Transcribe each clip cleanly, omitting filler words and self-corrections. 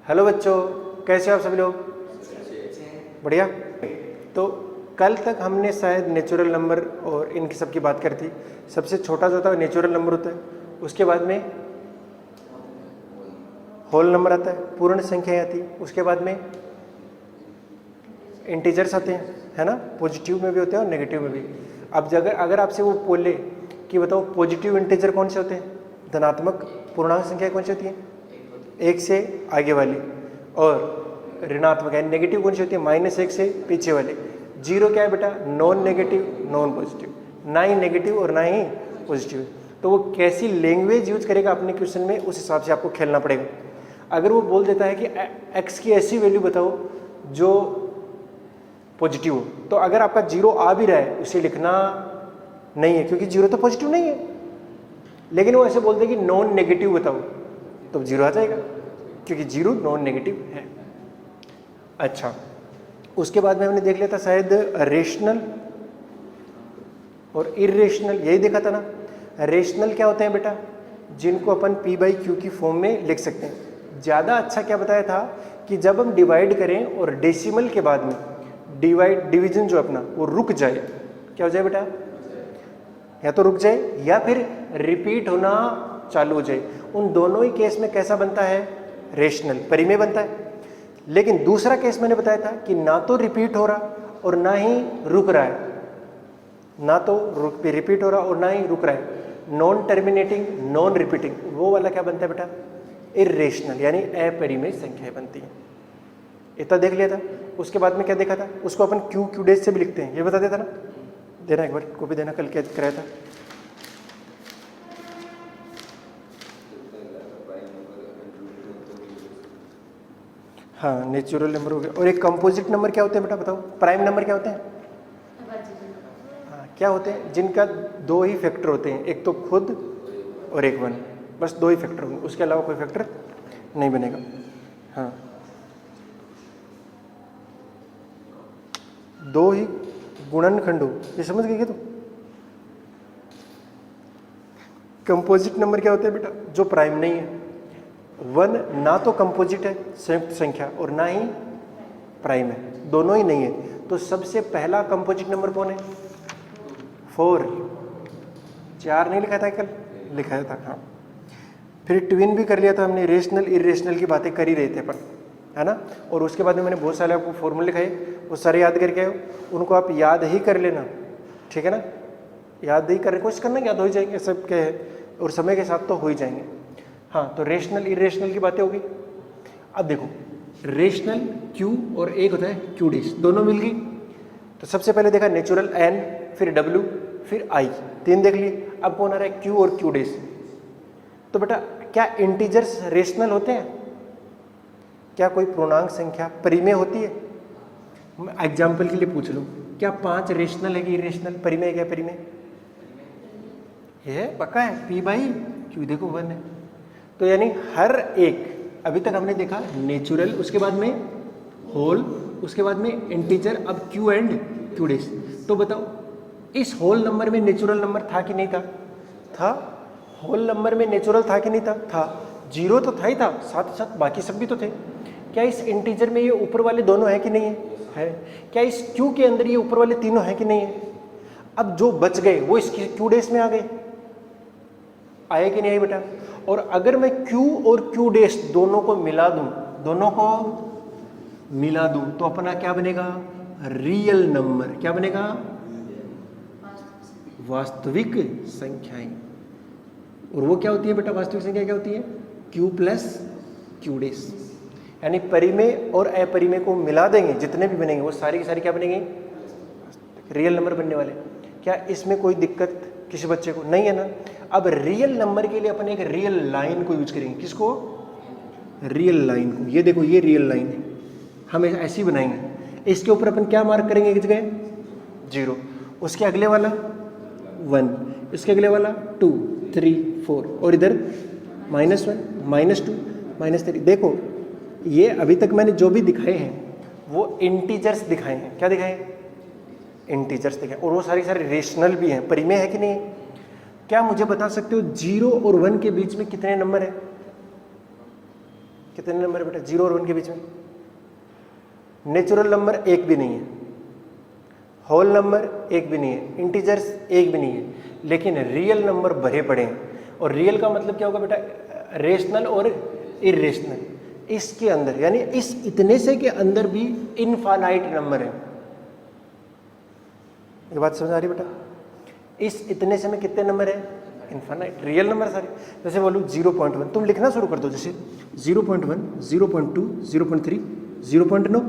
Hello बच्चों, कैसे हो आप सभी लोग? बढ़िया। तो कल तक हमने शायद नेचुरल नंबर और इनकी सब की बात करी थी। सबसे छोटा जो होता है नेचुरल नंबर होता है, उसके बाद में होल नंबर आता है, पूर्ण संख्या आती है, उसके बाद में इंटीजर्स आते हैं, है ना। पॉजिटिव में भी होते हैं और नेगेटिव में भी। अब अगर आपसे वो बोले कि बताओ पॉजिटिव इंटीजर कौन से होते हैं, धनात्मक पूर्णांक संख्या कौन सी होती है, एक से आगे वाली, और ऋणात्मक है नेगेटिव कौन सी होती है, -1 से पीछे वाले। जीरो क्या है बेटा, नॉन नेगेटिव नॉन पॉजिटिव, ना ही नेगेटिव और ना ही पॉजिटिव। तो वो कैसी लैंग्वेज यूज करेगा अपने क्वेश्चन में, उस हिसाब से आपको खेलना पड़ेगा। अगर वो बोल देता है कि एक्स की ऐसी वैल्यू बताओ जो पॉजिटिव हो, तो अगर आपका जीरो आ भी रहा है उसे लिखना नहीं है, क्योंकि जीरो तो पॉजिटिव नहीं है। लेकिन वो ऐसे बोलते हैं कि नॉन नेगेटिव बताओ, तो जीरो आ जाएगा, क्योंकि जीरो नॉन नेगेटिव है। अच्छा, उसके बाद में हमने देख लिया था शायद रेशनल और इरेशनल, यही देखा था ना। रेशनल क्या होते हैं बेटा, जिनको अपन p/q की फॉर्म में लिख सकते हैं। ज़्यादा अच्छा क्या बताया था कि जब हम डिवाइड करें और डेसिमल के बाद में डिवीजन जो अपना वो रुक जाए, क्या हो जाए बेटा, या तो रुक जाए या फिर रिपीट होना चालू हो जाए। उन दोनों ही केस में कैसा बनता है, रेशनल, परिमेय बनता है। लेकिन दूसरा केस मैंने बताया था कि ना तो रिपीट हो रहा और ना ही रुक रहा है, ना तो रिपीट हो रहा और ना ही रुक रहा है, नॉन टर्मिनेटिंग नॉन रिपीटिंग, वो वाला क्या बनता है बेटा, इरेशनल, यानी अपरिमेय संख्याएं बनती हैं। इतना देख लिया था। उसके बाद में क्या देखा था, उसको अपन क्यू डेज से भी लिखते हैं, ये बता देता ना, देना एक बार कॉपी देना, कल क्या कराया था। हाँ, नेचुरल नंबर हो गया। और एक कंपोजिट नंबर क्या होते हैं बेटा, बताओ। प्राइम नंबर क्या होते हैं, हाँ क्या होते हैं, जिनका दो ही फैक्टर होते हैं, एक तो खुद और एक वन, बस दो ही फैक्टर होंगे, उसके अलावा कोई फैक्टर नहीं बनेगा। हाँ, दो ही गुणनखंड हो, ये समझ गए क्या तुम। कंपोजिट नंबर क्या होते हैं बेटा, जो प्राइम नहीं है। वन ना तो कंपोजिट है संयुक्त संख्या और ना ही प्राइम है, दोनों ही नहीं है। तो सबसे पहला कंपोजिट नंबर कौन है, 4। 4 नहीं लिखा था कल, लिखाया था। हाँ, फिर ट्विन भी कर लिया था हमने, रेशनल इरेशनल की बातें कर ही रहे थे अपन, है ना। और उसके बाद में मैंने बहुत सारे आपको फॉर्मूले लिखाए, वो सारे याद करके आए, उनको आप याद ही कर लेना, ठीक है ना। याद ही करने की कोशिश करना, याद हो ही जाएंगे सब क्या है, और समय के साथ तो हो ही जाएंगे। हाँ, तो रेशनल इरेशनल की बातें होगी। अब देखो, रेशनल क्यू और एक होता है क्यू डेज, दोनों मिल गई। तो सबसे पहले देखा नेचुरल एन, फिर डब्ल्यू, फिर आई, 3 देख लिए। अब कौन आ रहा है, क्यू और क्यू डेज। तो बेटा क्या इंटीजर्स रेशनल होते हैं, क्या कोई पूर्णांक संख्या परिमेय होती है। एग्जाम्पल के लिए पूछ लो, क्या 5 रेशनल है कि इरेशनल, परिमेय क्या परिमेय, ये पक्का है, p/q देखो 1 है। तो यानी हर एक, अभी तक हमने देखा नेचुरल, उसके बाद में होल, उसके बाद में इंटीजर, अब क्यू एंड क्यू डेज। तो बताओ इस होल नंबर में नेचुरल नंबर था कि नहीं था, था। होल नंबर में नेचुरल था कि नहीं था, था। जीरो तो था ही था, साथ साथ बाकी सब भी तो थे। क्या इस इंटीजर में ये ऊपर वाले दोनों है कि नहीं है, क्या इस क्यू के अंदर ये ऊपर वाले तीनों है कि नहीं है। अब जो बच गए वो इस क्यू डेज में आ गए, आए कि नहीं आए बेटा। और अगर मैं Q और Q डैश दोनों को मिला दूं, दोनों को मिला दूं, तो अपना क्या बनेगा, रियल नंबर। क्या बनेगा, वास्तविक संख्याएं। और वो क्या होती है बेटा, वास्तविक संख्या क्या होती है, Q प्लस Q डैश। यानी परिमेय और अपरिमेय को मिला देंगे, जितने भी बनेंगे वो सारी की सारी क्या बनेंगे, रियल नंबर बनने वाले। क्या इसमें कोई दिक्कत किसी बच्चे को नहीं है ना। अब रियल नंबर के लिए अपन एक रियल लाइन को यूज करेंगे, किसको, रियल लाइन को। ये देखो, ये रियल लाइन है, हम ऐसी बनाएंगे। इसके ऊपर अपन क्या मार्क करेंगे, किस जगह 0, उसके अगले वाला 1, इसके अगले वाला 2, 3, 4, और इधर -1, -2, -3। देखो ये अभी तक मैंने जो भी दिखाए हैं वो इंटीजर्स दिखाए हैं। क्या दिखाए, इंटीजर्स दिखाए, और वो सारी रेशनल भी हैं, परिमेय है कि नहीं। क्या मुझे बता सकते हो 0 और 1 के बीच में कितने नंबर है, कितने नंबर है बेटा 0 और 1 के बीच में? नेचुरल नंबर एक भी नहीं है, होल नंबर एक भी नहीं है, इंटीजर्स एक भी नहीं है, लेकिन रियल नंबर भरे पड़े हैं। और रियल का मतलब क्या होगा बेटा? रेशनल और इरेशनल। इसके अंदर यानी इस इतने से के अंदर भी इनफाइनाइट नंबर है। ये बात समझ आ रही बेटा? इस इतने से में कितने नंबर है? इनफाइनाइट रियल नंबर सारे। जैसे बोलूँ 0.1, तुम लिखना शुरू कर दो, जैसे 0.1, 0.2, 0.3, 0.9,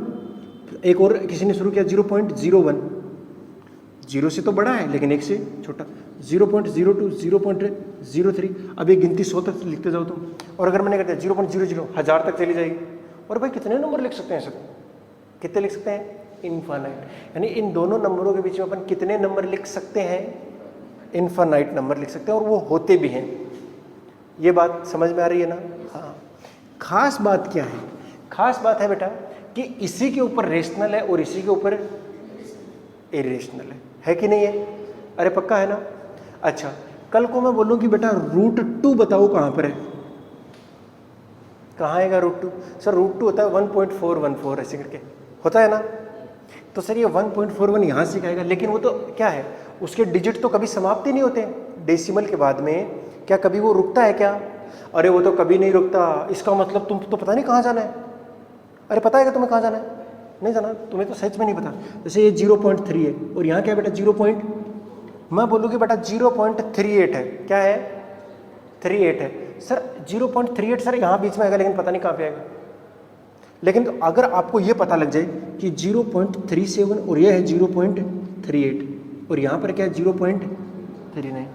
एक और किसी ने शुरू किया 0.01, 0 से तो बड़ा है लेकिन 1 से छोटा, 0.02, 0.03। अब ये गिनती 100 तक लिखते जाओ तुम। और अगर मैंने कर दिया 0.00, 1000 तक चली जाएगी। और भाई कितने नंबर लिख सकते हैं ऐसे? कितने लिख सकते हैं? इनफाइनाइट। यानी इन दोनों नंबरों के बीच में अपन कितने नंबर लिख सकते हैं? इनफाइनाइट नंबर लिख सकते हैं, और वो होते भी हैं। ये बात समझ में आ रही है ना? हाँ। खास बात क्या है? खास बात है बेटा कि इसी के ऊपर रेशनल है और इसी के ऊपर इरेशनल है कि नहीं है? अरे पक्का है ना? अच्छा, कल को मैं बोलूं कि बेटा √2 बताओ कहां पर है? कहां आएगा √2? सर √2 होता है 1.414 ऐसे करके होता है ना? तो सर ये 1.41 यहां से आएगा, लेकिन वो तो क्या है, उसके डिजिट तो कभी समाप्त ही नहीं होते। डेसिमल के बाद में क्या कभी वो रुकता है क्या? अरे वो तो कभी नहीं रुकता। इसका मतलब तुम तो पता नहीं कहाँ जाना है। अरे पता है क्या तुम्हें कहाँ जाना है? नहीं जाना, तुम्हें तो सच में नहीं पता। जैसे ये 0.3 है और यहाँ क्या है बेटा 0. मैं बोलूँ कि बेटा 0.38 है। क्या है? 38 है। सर 0.38 सर यहाँ बीच में आएगा, लेकिन पता नहीं कहाँ पे आएगा। लेकिन तो अगर आपको ये पता लग जाए कि 0.37 और ये है 0.38 और यहाँ पर क्या है 0.39,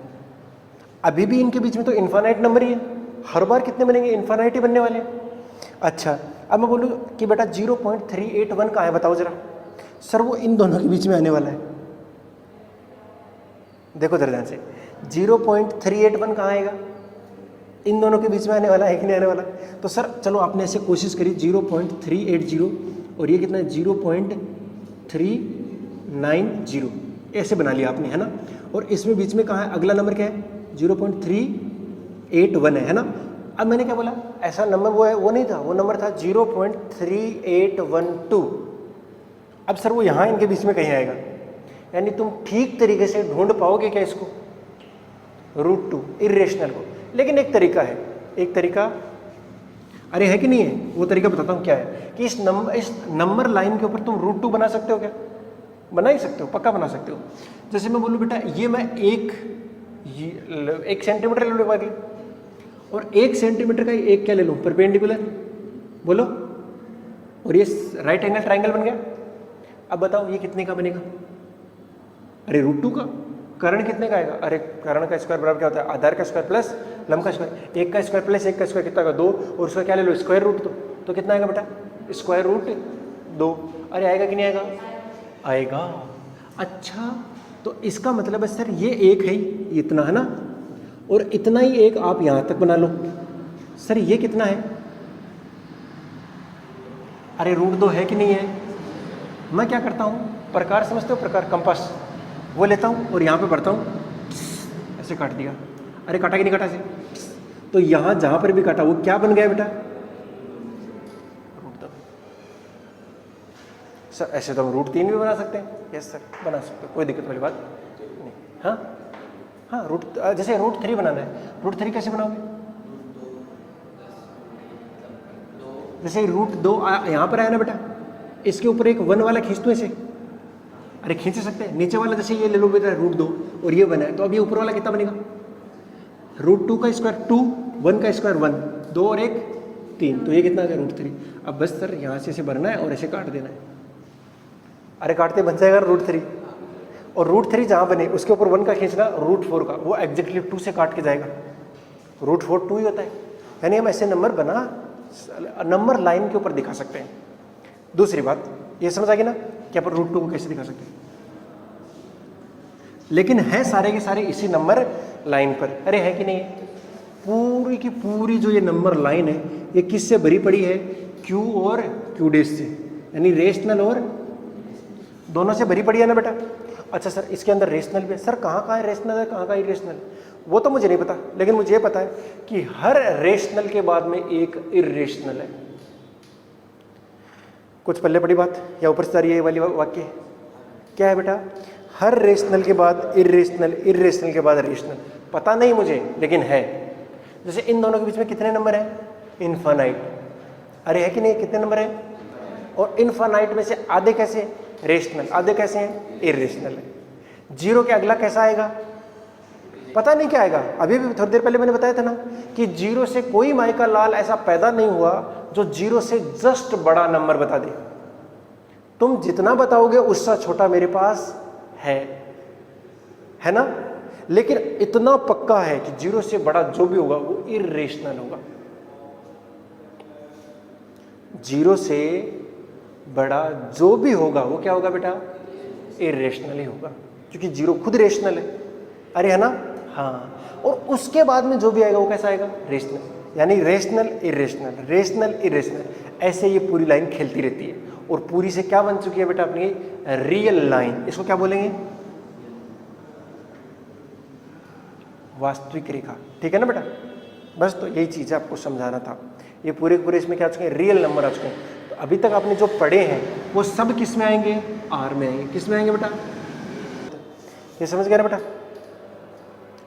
अभी भी इनके बीच में तो इनफाइनाइट नंबर ही है। हर बार कितने बनेंगे? इनफाइनाइट ही बनने वाले हैं। अच्छा, अब मैं बोलूँ कि बेटा 0.381 कहाँ है बताओ जरा। सर वो इन दोनों के बीच में आने वाला है। देखो जरा ध्यान से, 0.381 कहाँ आएगा? इन दोनों के बीच में आने वाला है कि नहीं आने वाला? तो सर चलो आपने ऐसे कोशिश करी 0.380 और ये कितना है 0.390, ऐसे बना लिया आपने, है ना? और इसमें बीच में कहाँ है? अगला नंबर क्या है? 0.381 है ना? अब मैंने क्या बोला? ऐसा नंबर वो है, वो नहीं था, वो नंबर था 0.3812। अब सर वो यहाँ इनके बीच में कहीं आएगा। यानी तुम ठीक तरीके से ढूंढ पाओगे क्या इसको? √2 इरेशनल को। लेकिन एक तरीका है, एक तरीका, अरे है कि नहीं है? वो तरीका बताता हूँ क्या है कि इस नंबर लाइन के ऊपर तुम √2 बना सकते हो क्या? बना ही सकते हो, पक्का बना सकते हो। जैसे मैं बोलूँ बेटा ये मैं 1 सेंटीमीटर ले लूँ बाकी, और 1 सेंटीमीटर का एक क्या ले लूँ? परपेंडिकुलर, बोलो। और ये राइट एंगल ट्राइंगल बन गया। अब बताओ ये कितने का बनेगा? अरे √2 का। कर्ण कितने का आएगा? अरे कर्ण का स्क्वायर बराबर क्या होता है? आधार का स्क्वायर प्लस लंब का स्क्वायर। 1 का स्क्वायर प्लस 1 का स्क्वायर कितना का? 2। और उसका क्या ले लो? Square root. तो कितना आएगा बेटा? Square root 2। अरे आएगा कि नहीं आएगा? आएगा। अच्छा, तो इसका मतलब है सर ये एक है ही, इतना है ना, और इतना ही एक आप यहाँ तक बना लो। सर ये कितना है? अरे √2 है कि नहीं है? मैं क्या करता हूँ, प्रकार समझते हो? प्रकार, कंपास, वो लेता हूँ और यहाँ पे भरता हूँ, ऐसे काट दिया। अरे काटा कि नहीं काटा से? तो यहाँ जहाँ पर भी काटा वो क्या बन गया बेटा? √2। सर ऐसे तो हम √3 भी बना सकते हैं। यस सर बना सकते हो, कोई दिक्कत वाली बात नहीं। हाँ हाँ, जैसे √3 बनाना है, √3 कैसे बनाओगे? जैसे √2 यहाँ पर आया ना बेटा, इसके ऊपर एक 1 वाला खींच दो ऐसे। अरे खींच सकते हैं। नीचे वाला जैसे ये ले लो बेटा √2 और ये बना है, तो अब ये ऊपर वाला कितना बनेगा? √2 का स्क्वायर 2, 1 का स्क्वायर 1, 2 और 1 3, तो ये कितना आ गया? √3। अब बस सर यहाँ से ऐसे भरना है और ऐसे काट देना है। अरे काटते बन जाएगा √3, और √3 जहाँ बने उसके ऊपर 1 का खींचना, √4 का, वो एग्जैक्टली 2 से काट के जाएगा। √4 2 ही होता है। यानी हम ऐसे नंबर बना नंबर लाइन के ऊपर दिखा सकते हैं। दूसरी बात ये समझ आ गई ना कि अपन √2 को कैसे दिखा सकते हैं, लेकिन है सारे के सारे इसी नंबर लाइन पर। अरे है कि नहीं? पूरी की पूरी जो ये नंबर लाइन है ये किससे भरी पड़ी है? Q और Q' से, यानी रेशनल और दोनों से भरी पड़ी है ना बेटा। अच्छा सर इसके अंदर रेशनल भी है। सर कहाँ कहाँ है रेशनल है, कहाँ कहाँ इरेशनल? वो तो मुझे नहीं पता, लेकिन मुझे पता है कि हर रेशनल के बाद में एक इरेशनल है। कुछ पल्ले पड़ी बात या ऊपर से आ रही है ये वाली वाक्य? क्या है बेटा? हर रेशनल के बाद इरेशनल, इरेशनल के बाद रेशनल। पता नहीं मुझे, लेकिन है। जैसे इन दोनों के बीच में कितने नंबर हैं? इनफाइनाइट। अरे है कि नहीं? कितने नंबर हैं? और इनफाइनाइट में से आधे कैसे? रेशनल। आधे कैसे हैं? इरेशनल है। जीरो के अगला कैसा आएगा? पता नहीं क्या आएगा। अभी भी थोड़ी देर पहले मैंने बताया था ना कि जीरो से कोई माई का लाल ऐसा पैदा नहीं हुआ जो जीरो से जस्ट बड़ा नंबर बता दे। तुम जितना बताओगे उससे छोटा मेरे पास है ना। लेकिन इतना पक्का है कि जीरो से बड़ा जो भी होगा वो इरेशनल होगा। जीरो से बड़ा जो भी होगा वो क्या होगा बेटा? इरेशनल ही होगा, क्योंकि जीरो खुद रेशनल है। अरे है ना? हाँ। और उसके बाद में जो भी आएगा वो कैसा आएगा? रेशनल। यानी रेशनल इरेशनल, रेशनल इरेशनल, ऐसे ये पूरी लाइन खेलती रहती है। और पूरी से क्या बन चुकी है बेटा अपनी? Real line. इसको क्या बोलेंगे? वास्तविक रेखा। ठीक है ना बेटा? बस तो यही चीज़ आपको समझाना था। ये पूरे पूरे इसमें क्या आ चुके हैं? रियल नंबर आ चुके हैं। तो अभी तक आपने जो पढ़े हैं वो सब किस में आएंगे? आर में आएंगे। किस में आएंगे बेटा? ये समझ गए ना बेटा?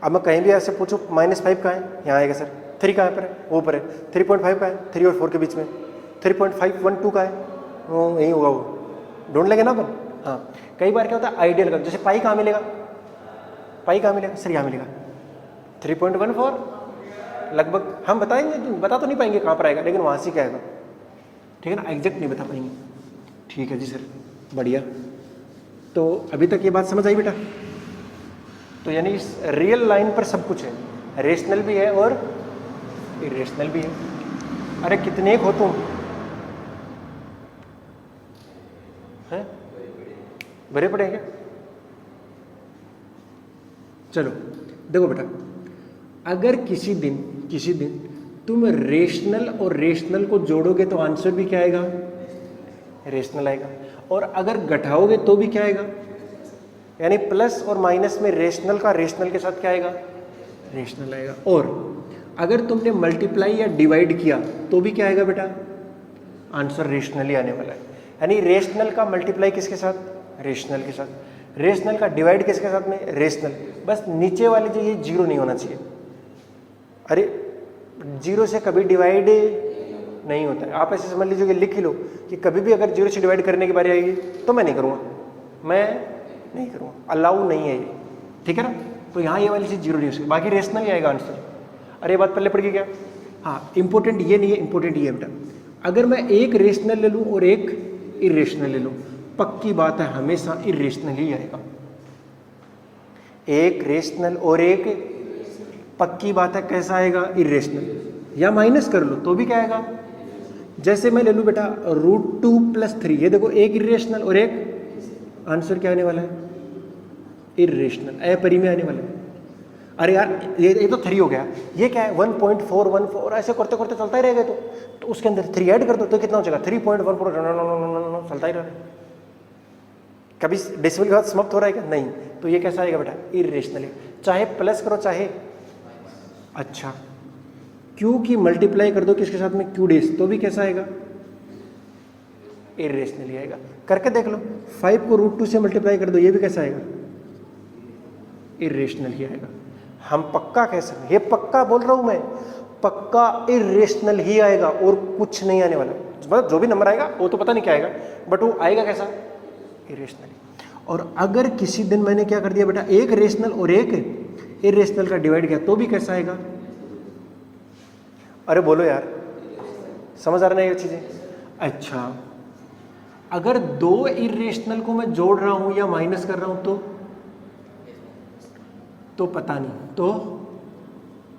अब मैं कहीं भी ऐसे पूछूं -5 कहाँ है? यहाँ आएगा सर। 3 कहाँ पर है? वो पर है। 3.5 कहाँ है? 3 और 4 के बीच में। 3.512 कहाँ है? वो यही होगा, वो ढूंढ लेंगे ना अपन। हाँ, कई बार क्या होता है आइडियल का, जैसे पाई कहाँ मिलेगा? पाई कहाँ मिलेगा सर? यहाँ मिलेगा 3.14 लगभग। हम बताएंगे, बता तो नहीं पाएंगे कहाँ पर आएगा, लेकिन वहाँ से क्या आएगा। ठीक है ना? एग्जैक्ट नहीं बता पाएंगे। ठीक है जी सर, बढ़िया। तो अभी तक ये बात समझ आई बेटा? तो यानी इस रियल लाइन पर सब कुछ है, रेशनल भी है और इरेशनल भी है। अरे कितने एक हो तुम हैं? भरे पड़े क्या? चलो देखो बेटा, अगर किसी दिन तुम रेशनल और रेशनल को जोड़ोगे तो आंसर भी क्या आएगा? रेशनल आएगा। और अगर घटाओगे तो भी क्या आएगा? यानी प्लस और माइनस में रेशनल का रेशनल के साथ क्या आएगा? रेशनल आएगा। और अगर तुमने मल्टीप्लाई या डिवाइड किया तो भी क्या आएगा बेटा? आंसर रेशनल ही आने वाला है। यानी रेशनल का मल्टीप्लाई किसके साथ? रेशनल के साथ। रेशनल का डिवाइड किसके साथ में? रेशनल। बस नीचे वाले जो ये जीरो नहीं होना चाहिए। अरे जीरो से कभी डिवाइड नहीं होता है। आप ऐसे समझ लीजिए कि लिख ही लो कि कभी भी अगर जीरो से डिवाइड करने की बारी आएगी तो मैं नहीं करूँगा, मैं नहीं करूँगा, अलाउ नहीं है ये। ठीक है ना? तो यहाँ ये वाली चीज़ जीरो नहीं हो सकती, बाकी रेशनल ही आएगा आंसर। अरे ये बात पहले पड़ गई क्या? हाँ, इंपॉर्टेंट ये नहीं है, इंपॉर्टेंट ये है बेटा, अगर मैं एक रेशनल ले लूँ और एक इरेशनल ले लूँ, पक्की बात है हमेशा इरेशनल ही आएगा। एक रेशनल और एक, पक्की बात है कैसा आएगा? इरेशनल। या माइनस कर लो तो भी क्या आएगा? जैसे मैं ले लूँ बेटा √2 + 3, ये देखो एक इरेशनल और एक, आंसर क्या आने वाला है? इरेशनल। अपरी में आने वाला है। अरे यार ये तो 3 हो गया, ये क्या है? 1.414, ऐसे करते करते चलता ही रहेगा। तो उसके अंदर 3 ऐड कर दो तो कितना हो जाएगा? 3.14। चलता ही रहा है। कभी डेसिमल के बाद समाप्त हो रहा है क्या? नहीं। तो ये कैसा आएगा बेटा? इरेशनल। चाहे प्लस करो चाहे, अच्छा क्यू की मल्टीप्लाई कर दो किसके साथ में? क्यू डेस, तो भी कैसा आएगा? इरेशनल ही आएगा। करके देख लो, 5 को √2 से मल्टीप्लाई कर दो, ये भी कैसा आएगा? इरेशनल ही आएगा। हम पक्का कह सकते, ये पक्का बोल रहा हूं मैं, पक्का इरेशनल ही आएगा और कुछ नहीं आने वाला। मतलब जो भी नंबर आएगा वो तो पता नहीं क्या आएगा, बट वो आएगा कैसा? इरेशनल। और अगर किसी दिन मैंने क्या कर दिया बेटा, एक रेशनल और एक इरेशनल का डिवाइड किया तो भी कैसा आएगा? अरे बोलो यार, समझ आ रहा है ये चीजें? अच्छा, अगर 2 इरेशनल को मैं जोड़ रहा हूं या माइनस कर रहा हूं तो पता नहीं, तो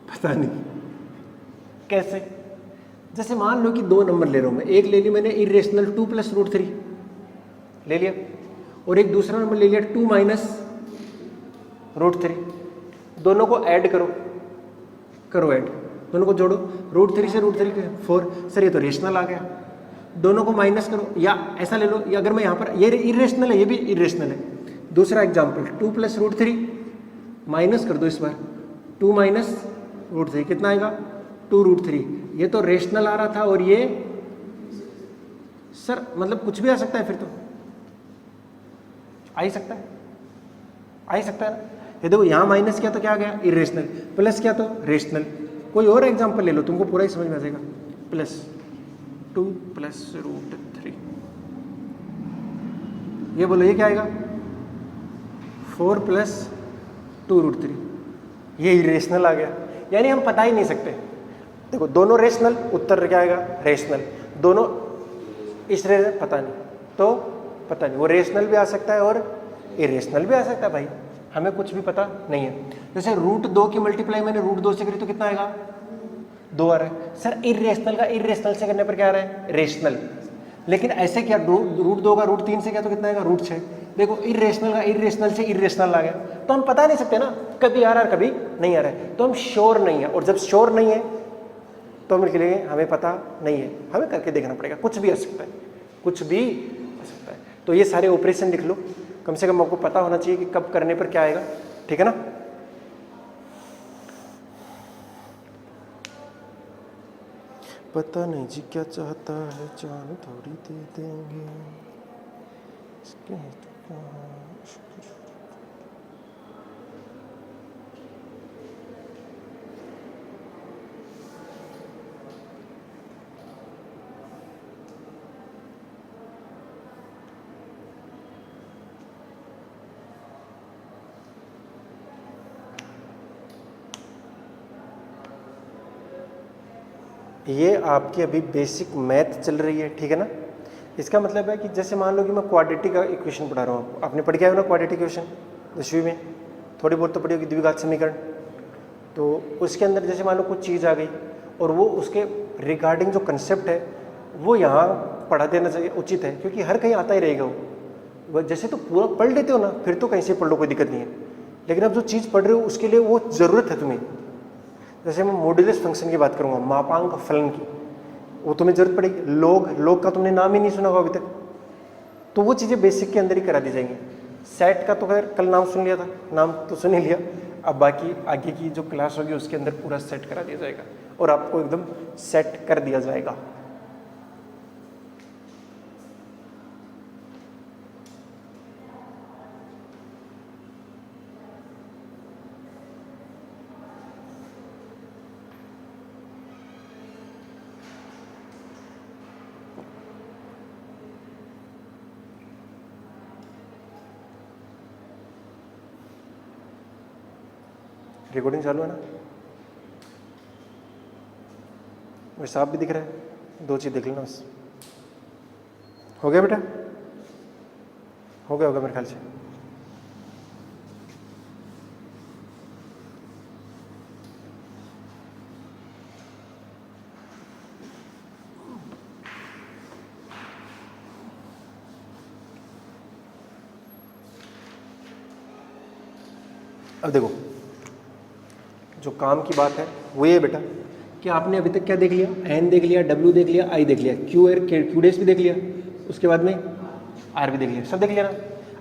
पता नहीं कैसे। जैसे मान लो कि 2 नंबर ले रहा हूं मैं, एक ले ली मैंने इरेशनल 2 + √3 ले लिया, और एक दूसरा नंबर ले लिया 2 - √3। दोनों को ऐड करो ऐड, दोनों को जोड़ो, √3 से √3 4। सर ये तो रेशनल आ गया। दोनों को माइनस करो, या ऐसा ले लो, या अगर मैं यहाँ पर, ये इरेशनल है, ये भी इरेशनल है। दूसरा एग्जाम्पल 2 + √3, माइनस कर दो इस बार, 2 - √3 कितना आएगा? 2 √3। ये तो रेशनल आ रहा था और ये सर मतलब कुछ भी आ सकता है फिर तो, आ ही सकता है, आ ही सकता है ना। ये देखो यहाँ माइनस किया तो क्या आ गया, इरेशनल, प्लस किया तो रेशनल। कोई और एग्जांपल ले लो, तुमको पूरा ही समझ में आ जाएगा। +2 + √3, ये बोलो ये क्या आएगा, 4 + 2√3, ये इरेशनल आ गया। यानी हम पता ही नहीं सकते। देखो दोनों रेशनल, उत्तर क्या आएगा, रेशनल। दोनों इस पता नहीं, तो पता नहीं, वो रेशनल भी आ सकता है और इरेशनल भी आ सकता है भाई, हमें कुछ भी पता नहीं है। जैसे √2 की मल्टीप्लाई मैंने √2 से करी तो कितना आएगा, 2 आ रहा है। सर इरेशनल का इरेशनल से करने पर क्या आ रहा है, रेशनल। लेकिन ऐसे क्या, √2 का √3 से क्या तो कितना आएगा, √6। देखो इरेशनल का इरेशनल से इरेशनल आ गया, तो हम पता नहीं सकते ना, कभी आ रहा है कभी नहीं आ रहा है, तो हम श्योर नहीं है। और जब श्योर नहीं है तो हम के लिए हमें पता नहीं है, हमें करके देखना पड़ेगा। कुछ भी आ सकता है, कुछ भी आ सकता है। तो ये सारे ऑपरेशन लिख लो, कम से कम आपको पता होना चाहिए कि कब करने पर क्या आएगा, ठीक है ना। पता नहीं जी क्या चाहता है, जान थोड़ी दे देंगे ये आपकी अभी बेसिक मैथ चल रही है, ठीक है ना। इसका मतलब है कि जैसे मान लो कि मैं क्वाड्रेटिक का इक्वेशन पढ़ा रहा हूँ, आपने पढ़ के आए हो ना क्वाड्रेटिक इक्वेशन 10वीं में, थोड़ी बहुत तो पढ़ी होगी, द्विघात समीकरण। तो उसके अंदर जैसे मान लो कुछ चीज़ आ गई और वो उसके रिगार्डिंग जो कंसेप्ट है वो यहाँ पढ़ा देना चाहिए, उचित है, क्योंकि हर कहीं आता ही रहेगा वो। जैसे तो पूरा पढ़ लेते हो ना, फिर तो कहीं से पढ़ लो, कोई दिक्कत नहीं है। लेकिन अब जो चीज़ पढ़ रहे हो उसके लिए वो ज़रूरत है तुम्हें। जैसे मैं मॉड्यूलस फंक्शन की बात करूँगा, मापांक फलन की, वो तुम्हें जरूरत पड़ेगी। लोग का तुमने नाम ही नहीं सुना होगा अभी तक, तो वो चीज़ें बेसिक के अंदर ही करा दी जाएंगी। सेट का तो खैर कल नाम सुन लिया था, नाम तो सुन ही लिया, अब बाकी आगे की जो क्लास होगी उसके अंदर पूरा सेट करा दिया जाएगा और आपको एकदम सेट कर दिया जाएगा। रिकॉर्डिंग चालू है ना, वैसे आप भी दिख रहा है, दो चीज़ देख लेना बस। हो गया बेटा, हो गया होगा मेरे ख्याल से। अब देखो जो काम की बात है वो ये बेटा कि आपने अभी तक क्या देख लिया, एन देख लिया, डब्ल्यू देख लिया, आई देख लिया, क्यू डेस भी देख लिया, उसके बाद में आर भी देख लिया, सब देख लिया ना।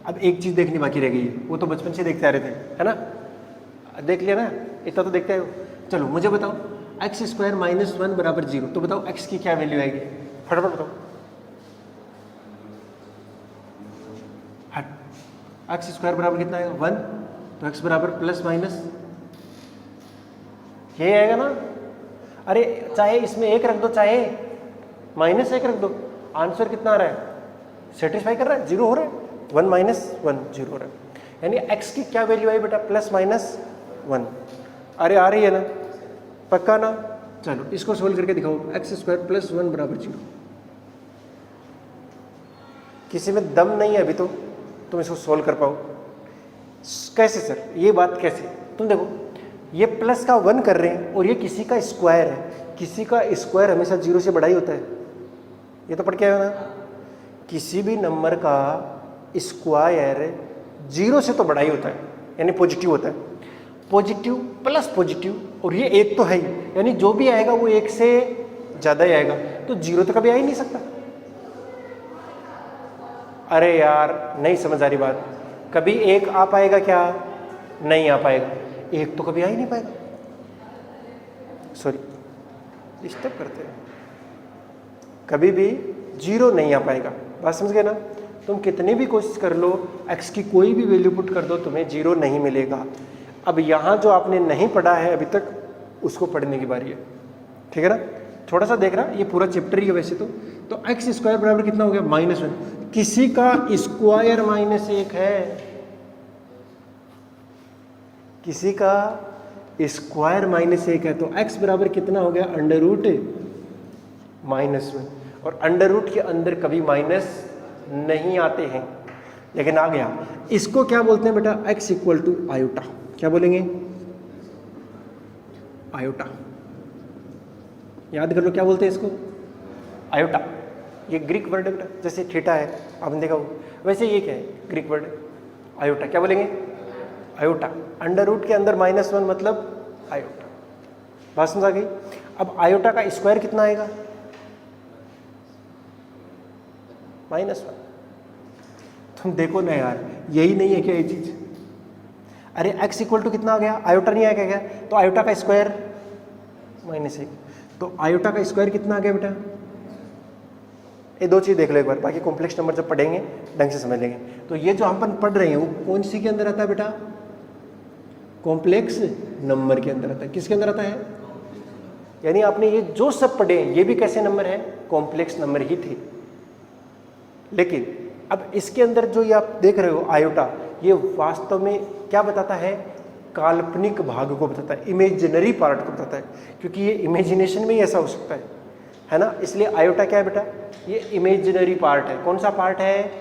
अब एक चीज़ देखनी बाकी रह गई है, वो तो बचपन से देखते आ रहे थे, है ना, देख लिया ना, इतना तो देखते हो। चलो मुझे बताओ x² - 1 = 0, तो बताओ x की क्या वैल्यू आएगी, फटाफट बताओ। हट, x² बराबर कितना आएगा 1, तो x बराबर +- यही आएगा ना। अरे चाहे इसमें 1 रख दो, चाहे -1 रख दो, आंसर कितना आ रहा है, सेटिस्फाई कर रहा है, 0 हो रहा है, 1 - 1 0 हो रहा है। यानी x की क्या वैल्यू आई बेटा, +-1। अरे आ रही है ना, पक्का ना। चलो इसको सोल्व करके दिखाओ, x² + 1 = 0। किसी में दम नहीं है अभी तो तुम इसको सोल्व कर पाओ। कैसे सर, ये बात कैसे, तुम देखो ये प्लस का 1 कर रहे हैं और ये किसी का स्क्वायर है, किसी का स्क्वायर हमेशा 0 से बड़ा ही होता है, ये तो पढ़ के आए हो ना। किसी भी नंबर का स्क्वायर 0 से तो बड़ा ही होता है, यानी पॉजिटिव होता है। पॉजिटिव प्लस पॉजिटिव, और ये 1 तो है ही, यानी जो भी आएगा वो 1 से ज़्यादा ही आएगा, तो 0 तो कभी आ ही नहीं सकता। अरे यार नहीं समझ आ रही बात, कभी 1 आ पाएगा क्या, नहीं आ पाएगा, 1 तो कभी आ ही नहीं पाएगा। सॉरी डिस्टर्ब करते हैं, कभी भी जीरो नहीं आ पाएगा। बात समझ गए ना? तुम कितनी भी कोशिश कर लो, x की कोई भी वैल्यू पुट कर दो, तुम्हें जीरो नहीं मिलेगा। अब यहाँ जो आपने नहीं पढ़ा है अभी तक, उसको पढ़ने की बारी है, ठीक है ना? थोड़ा सा देखना, ये पूरा चैप्टर ही है वैसे तो एक्स स्क्वायर बराबर कितना हो गया? -1। किसी का स्क्वायर -1 है, किसी का स्क्वायर -1 है, तो x बराबर कितना हो गया? √-1। और अंडर रूट के अंदर कभी माइनस नहीं आते हैं, लेकिन आ गया। इसको क्या बोलते हैं बेटा? x = iota. क्या बोलेंगे? आयोटा। याद कर लो क्या बोलते हैं इसको? आयोटा। ये ग्रीक वर्ड है बेटा, जैसे थीटा है आपने देखा हो, वैसे ये क्या है? Greek word iota. क्या बोलेंगे? आयोटा। अंडर रूट के अंदर -1 मतलब आयोटा। बात समझ आ गई? अब आयोटा का स्क्वायर कितना आएगा? -1। तुम देखो ना यार, यही नहीं है क्या ये चीज? अरे x = कितना आ गया? आयोटा नहीं आएगा क्या? तो आयोटा का स्क्वायर -1, तो आयोटा का स्क्वायर कितना आ गया बेटा? ये दो चीज देख लो एक बार, बाकी कॉम्प्लेक्स नंबर जब पढ़ेंगे ढंग से समझ लेंगे। तो ये जो हम पढ़ रहे हैं वो कौन सी के अंदर आता है बेटा? कॉम्प्लेक्स नंबर के अंदर आता है। किसके अंदर आता है? यानी आपने ये जो सब पढ़े ये भी कैसे नंबर है? कॉम्प्लेक्स नंबर ही थे। लेकिन अब इसके अंदर जो ये आप देख रहे हो आयोटा, ये वास्तव में क्या बताता है? काल्पनिक भाग को बताता है, इमेजिनरी पार्ट को बताता है, क्योंकि ये इमेजिनेशन में ही ऐसा हो सकता है ना? इसलिए आयोटा क्या है बेटा? ये इमेजिनरी पार्ट है। कौन सा पार्ट है?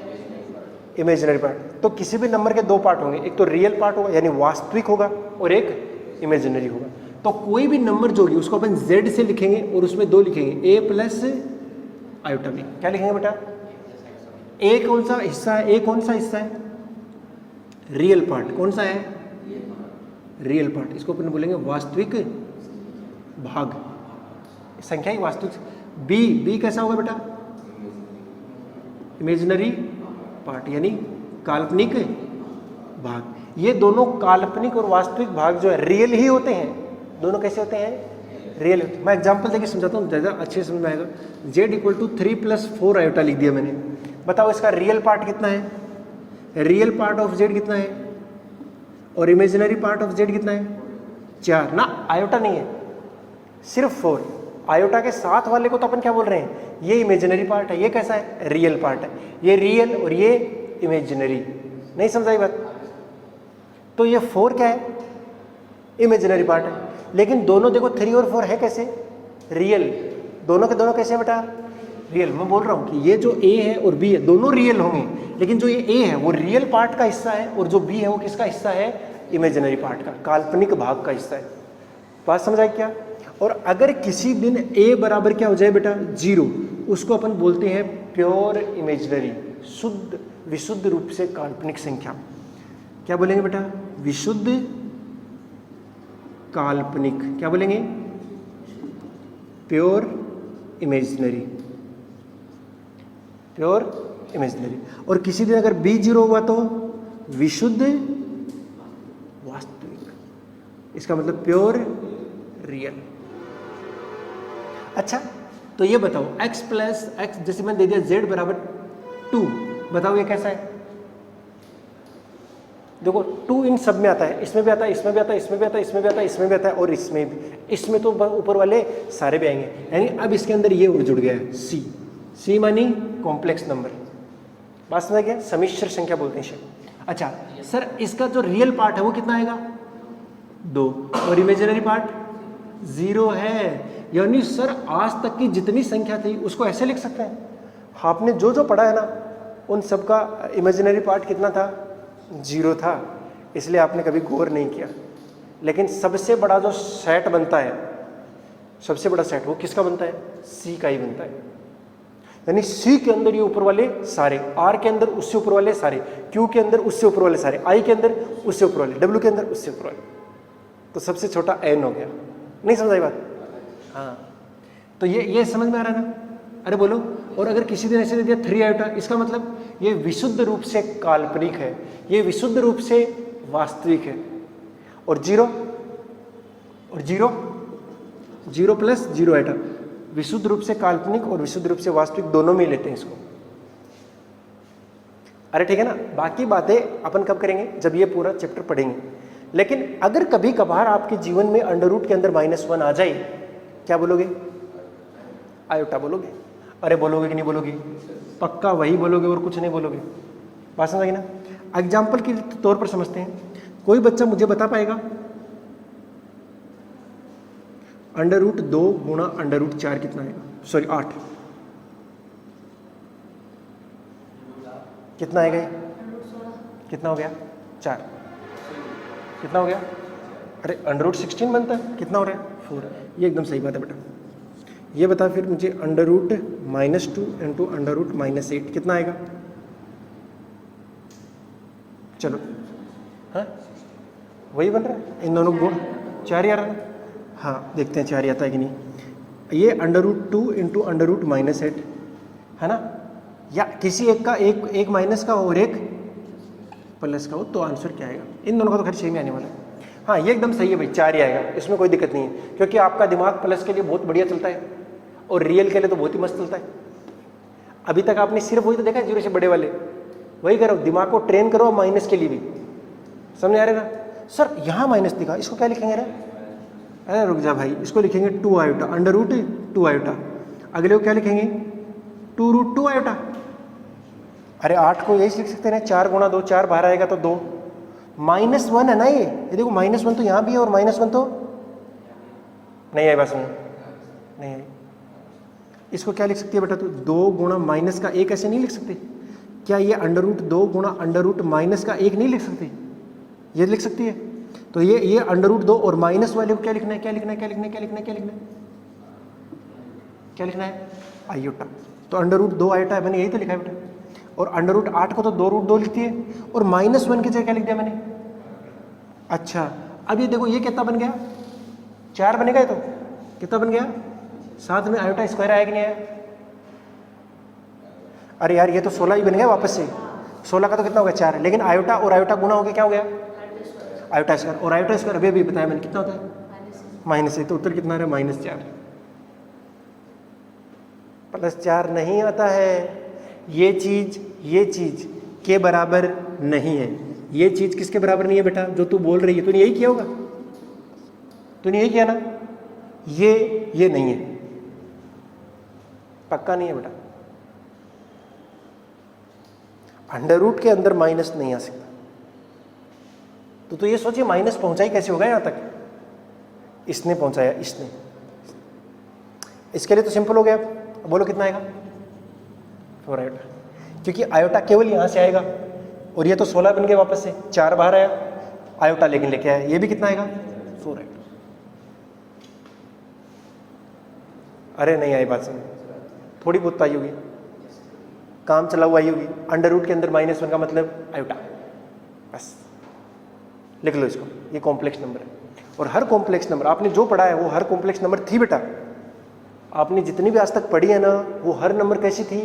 Imaginary part. तो किसी भी नंबर के दो पार्ट होंगे, एक तो रियल पार्ट होगा यानी वास्तविक होगा, और एक इमेजिनरी होगा। तो कोई भी नंबर जो होगी उसको अपन z से लिखेंगे और उसमें 2 लिखेंगे, a+ आयोटा b। क्या लिखेंगे बेटा? ए कौन सा हिस्सा है? ए कौन सा हिस्सा है? Real part. कौन सा है? Real part. इसको अपन बोलेंगे वास्तविक भाग, संख्या ही वास्तविक। बी कैसा होगा बेटा? इमेजिनरी पार्ट यानी काल्पनिक भाग। ये दोनों काल्पनिक और वास्तविक भाग जो है रियल ही होते हैं। दोनों कैसे होते हैं? रियल होते हैं। मैं एग्जांपल देके समझाता हूँ, ज़्यादा अच्छे से समझ में आएगा। z = 3 + 4 आयोटा लिख दिया मैंने। बताओ इसका रियल पार्ट कितना है? रियल पार्ट ऑफ z कितना है? और इमेजिनरी पार्ट ऑफ z कितना है? 4 ना, आयोटा नहीं है, सिर्फ 4। आयोटा के साथ वाले को तो अपन क्या बोल रहे हैं? ये इमेजिनरी पार्ट है। ये कैसा है? रियल पार्ट है। ये रियल और ये इमेजिनरी। नहीं समझाई बात? तो ये 4 क्या है? इमेजिनरी पार्ट है। लेकिन दोनों देखो 3 और 4 है कैसे? रियल। दोनों के दोनों कैसे बेटा? रियल। मैं बोल रहा हूँ कि ये जो a है और b है दोनों रियल होंगे, लेकिन जो ये a है वो रियल पार्ट का हिस्सा है और जो b है वो किसका हिस्सा है? इमेजिनरी पार्ट का, काल्पनिक भाग का हिस्सा है। बात समझ आई क्या? और अगर किसी दिन a बराबर क्या हो जाए बेटा? 0, उसको अपन बोलते हैं प्योर इमेजिनरी, शुद्ध विशुद्ध रूप से काल्पनिक संख्या। क्या बोलेंगे बेटा? विशुद्ध काल्पनिक। क्या बोलेंगे? Pure imaginary, pure imaginary. और किसी दिन अगर b 0 हुआ तो विशुद्ध वास्तविक, इसका मतलब प्योर रियल। अच्छा, तो ये बताओ x + x, जैसे मैंने दे दिया z = 2, बताओ ये कैसा है? देखो 2 इन सब में आता है, इसमें भी आता है, इसमें भी आता है, इसमें भी आता है, इसमें भी आता है, इसमें भी आता है और इसमें भी। इसमें तो ऊपर वाले सारे भी आएंगे। यानी अब इसके अंदर ये और जुड़ गया है c मानी कॉम्प्लेक्स नंबर। बात समझ गया? सम्मिश्र संख्या बोलते हैं इसे। अच्छा सर, इसका जो रियल पार्ट है वो कितना आएगा? 2, और इमेजिनरी पार्ट 0 है। यानी सर आज तक की जितनी संख्या थी उसको ऐसे लिख सकते हैं। आपने जो जो पढ़ा है ना उन सबका इमेजिनरी पार्ट कितना था? 0 था, इसलिए आपने कभी गौर नहीं किया। लेकिन सबसे बड़ा जो सेट बनता है, सबसे बड़ा सेट वो किसका बनता है? C का ही बनता है। यानी C के अंदर ये ऊपर वाले सारे, R के अंदर उससे ऊपर वाले सारे, Q के अंदर उससे ऊपर वाले सारे, I के अंदर उससे ऊपर वाले, W के अंदर उससे ऊपर वाले, तो सबसे छोटा N हो गया। नहीं समझ आई बात? हाँ, तो ये समझ में आ रहा है ना? अरे बोलो। और अगर किसी दिन ऐसे दे दिया 3 आयोटा, इसका मतलब ये विशुद्ध रूप से काल्पनिक है, ये विशुद्ध रूप से वास्तविक है। और 0 + 0 आयोटा विशुद्ध रूप से काल्पनिक और विशुद्ध रूप से वास्तविक दोनों में लेते हैं इसको। अरे ठीक है ना, बाकी बातें अपन कब करेंगे, जब ये पूरा चैप्टर पढ़ेंगे। लेकिन अगर कभी कभार आपके जीवन में अंडर रूट के अंदर -1 आ जाए, क्या बोलोगे? आयोटा बोलोगे। अरे बोलोगे कि नहीं बोलोगे? पक्का वही बोलोगे और कुछ नहीं बोलोगे। बात समझ आई ना? एग्जाम्पल के तौर पर समझते हैं। कोई बच्चा मुझे बता पाएगा √2 गुणा √4 कितना आएगा? सॉरी 8 कितना आएगा? ये कितना हो गया? 4 कितना हो गया? अरे √16 बनता है, कितना हो रहा है? 4। ये एकदम सही बात है बेटा। ये बता फिर मुझे √-2 इंटू √-8 कितना आएगा? चलो, हाँ वही बन रहा है, इन दोनों गुण 4 ही आ रहा है ना। हाँ देखते हैं 4 ही आता है कि नहीं। ये √2 इंटू √-8 है ना, या किसी एक का एक माइनस का और एक प्लस का हो, तो आंसर क्या आएगा? इन दोनों का तो खैर सेम ही आने वाला है। हाँ ये एकदम सही है भाई, 4 ही आएगा, इसमें कोई दिक्कत नहीं है, क्योंकि आपका दिमाग प्लस के लिए बहुत बढ़िया चलता है और रियल के लिए तो बहुत ही मस्त चलता है। अभी तक आपने सिर्फ वही तो देखा है, 0 से बड़े वाले, वही करो, दिमाग को ट्रेन करो माइनस के लिए भी। समझ आ रहा है ना? सर यहाँ माइनस दिखा, इसको क्या लिखेंगे? अरे रुक जा भाई, इसको लिखेंगे 2 आयोटा, √2 आयोटा। अगले को क्या लिखेंगे? 2√2 आयोटा। अरे 8 को यही लिख सकते हैं, 4 गुणा 2, 4 बाहर आएगा तो 2। -1 है ना ये देखो, -1 तो यहाँ भी है और -1 तो नहीं है, बस नहीं है। इसको क्या लिख सकती है बेटा? तो 2 गुणा माइनस का 1 ऐसे नहीं लिख सकते क्या? ये √2 गुणा √- का 1 नहीं लिख सकती? ये लिख सकती है। तो ये √2 और माइनस वाले को क्या लिखना है? क्या लिखना है? क्या लिखना है? क्या लिखना है? क्या लिखना है? क्या लिखना है? आयोटा। तो √2 आयोटा, मैंने यही तो लिखा है बेटा। और √8 को तो 2√2 लिखती है, और -1 की जगह क्या लिख दिया मैंने? अच्छा, अब ये देखो, ये कितना बन गया? 4 बनेगा। ये तो कितना बन गया? साथ में आयोटा स्क्वायर आया कि नहीं आया? अरे यार ये तो 16 ही बन गया वापस से। 16 का तो कितना हो गया? 4। लेकिन आयोटा और आयोटा गुणा हो गया, क्या हो गया? Iota square. और आयोटा स्क्वायर अभी बताया मैंने कितना होता है? -1। तो उत्तर कितना आ रहा है? -4। +4 नहीं आता है। ये चीज के बराबर नहीं है। ये चीज किसके बराबर नहीं है बेटा? जो तू बोल रही है, तूने यही किया होगा, तूने यही किया ना। ये नहीं है, पक्का नहीं है बेटा। √ के अंदर माइनस नहीं आ सकता। तो ये सोचिए, माइनस पहुंचाई कैसे होगा यहां तक? इसने पहुंचाया, इसने। इसके लिए तो सिंपल हो गया। बोलो कितना आएगा? 4 आयोटा, क्योंकि आयोटा केवल यहां से आएगा, और ये तो 16 बन गया वापस से। 4 बाहर आया, आयोटा लेकिन लेके आया, ये भी कितना आएगा? 4 आयोटा। अरे नहीं आई बात समझ, थोड़ी बहुत आई होगी, काम चला हुआ आई होगी। √ के अंदर -1 का मतलब आयोटा, बस लिख लो इसको। ये कॉम्प्लेक्स नंबर है, और हर कॉम्प्लेक्स नंबर आपने जो पढ़ा है वो हर कॉम्प्लेक्स नंबर थी बेटा। आपने जितनी भी आज तक पढ़ी है ना, वो हर नंबर कैसी थी?